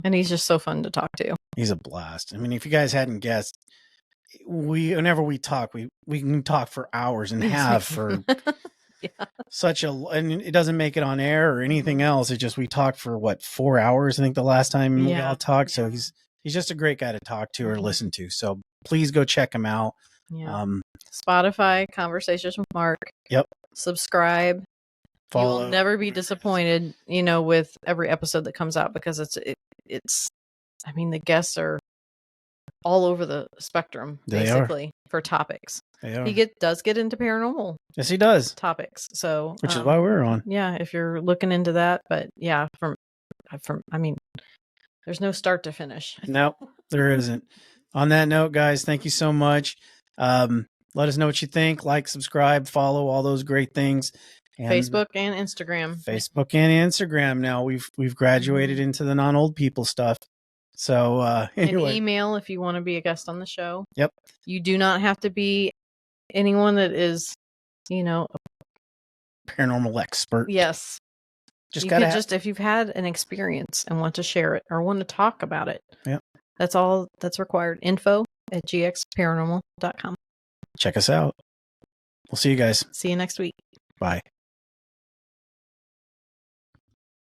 S3: And he's just so fun to talk to.
S2: He's a blast. I mean, if you guys hadn't guessed, whenever we talk, we can talk for hours and
S3: Yes, we
S2: have
S3: can.
S2: for such and it doesn't make it on air or anything
S3: Mhm.
S2: else. It just, we talked for what, 4 hours, I think, the last time we
S3: Yeah.
S2: all talked. So
S3: Yeah.
S2: he's just a great guy to talk to or
S3: Mhm.
S2: listen to. So please go check him out.
S3: Yeah. Spotify, Conversations with Mark.
S2: Yep.
S3: Subscribe. You
S2: Follow.
S3: will never be disappointed, you know, with every episode that comes out, because it's I mean, the guests are all over the spectrum,
S2: They are.
S3: basically, for topics.
S2: They are.
S3: He does get into paranormal
S2: Yes, he does.
S3: topics. So
S2: Which is why we're on.
S3: Yeah, if you're looking into that, but yeah, from I mean, there's no start to finish.
S2: Nope, there isn't. On that note, guys, thank you so much. Let us know what you think. Like, subscribe, follow, all those great things. And
S3: Facebook and Instagram.
S2: Facebook and Instagram. Now we've graduated into the non-old people stuff. So anyway,
S3: And email if you want to be a guest on the show.
S2: Yep.
S3: You do not have to be anyone that is, you know,
S2: paranormal expert.
S3: yes.
S2: Just
S3: You could just, if you've had an experience and want to share it or want to talk about it.
S2: Yep.
S3: That's all that's required. info@gxparanormal.com.
S2: check us out. We'll see you guys.
S3: See you next week.
S2: Bye.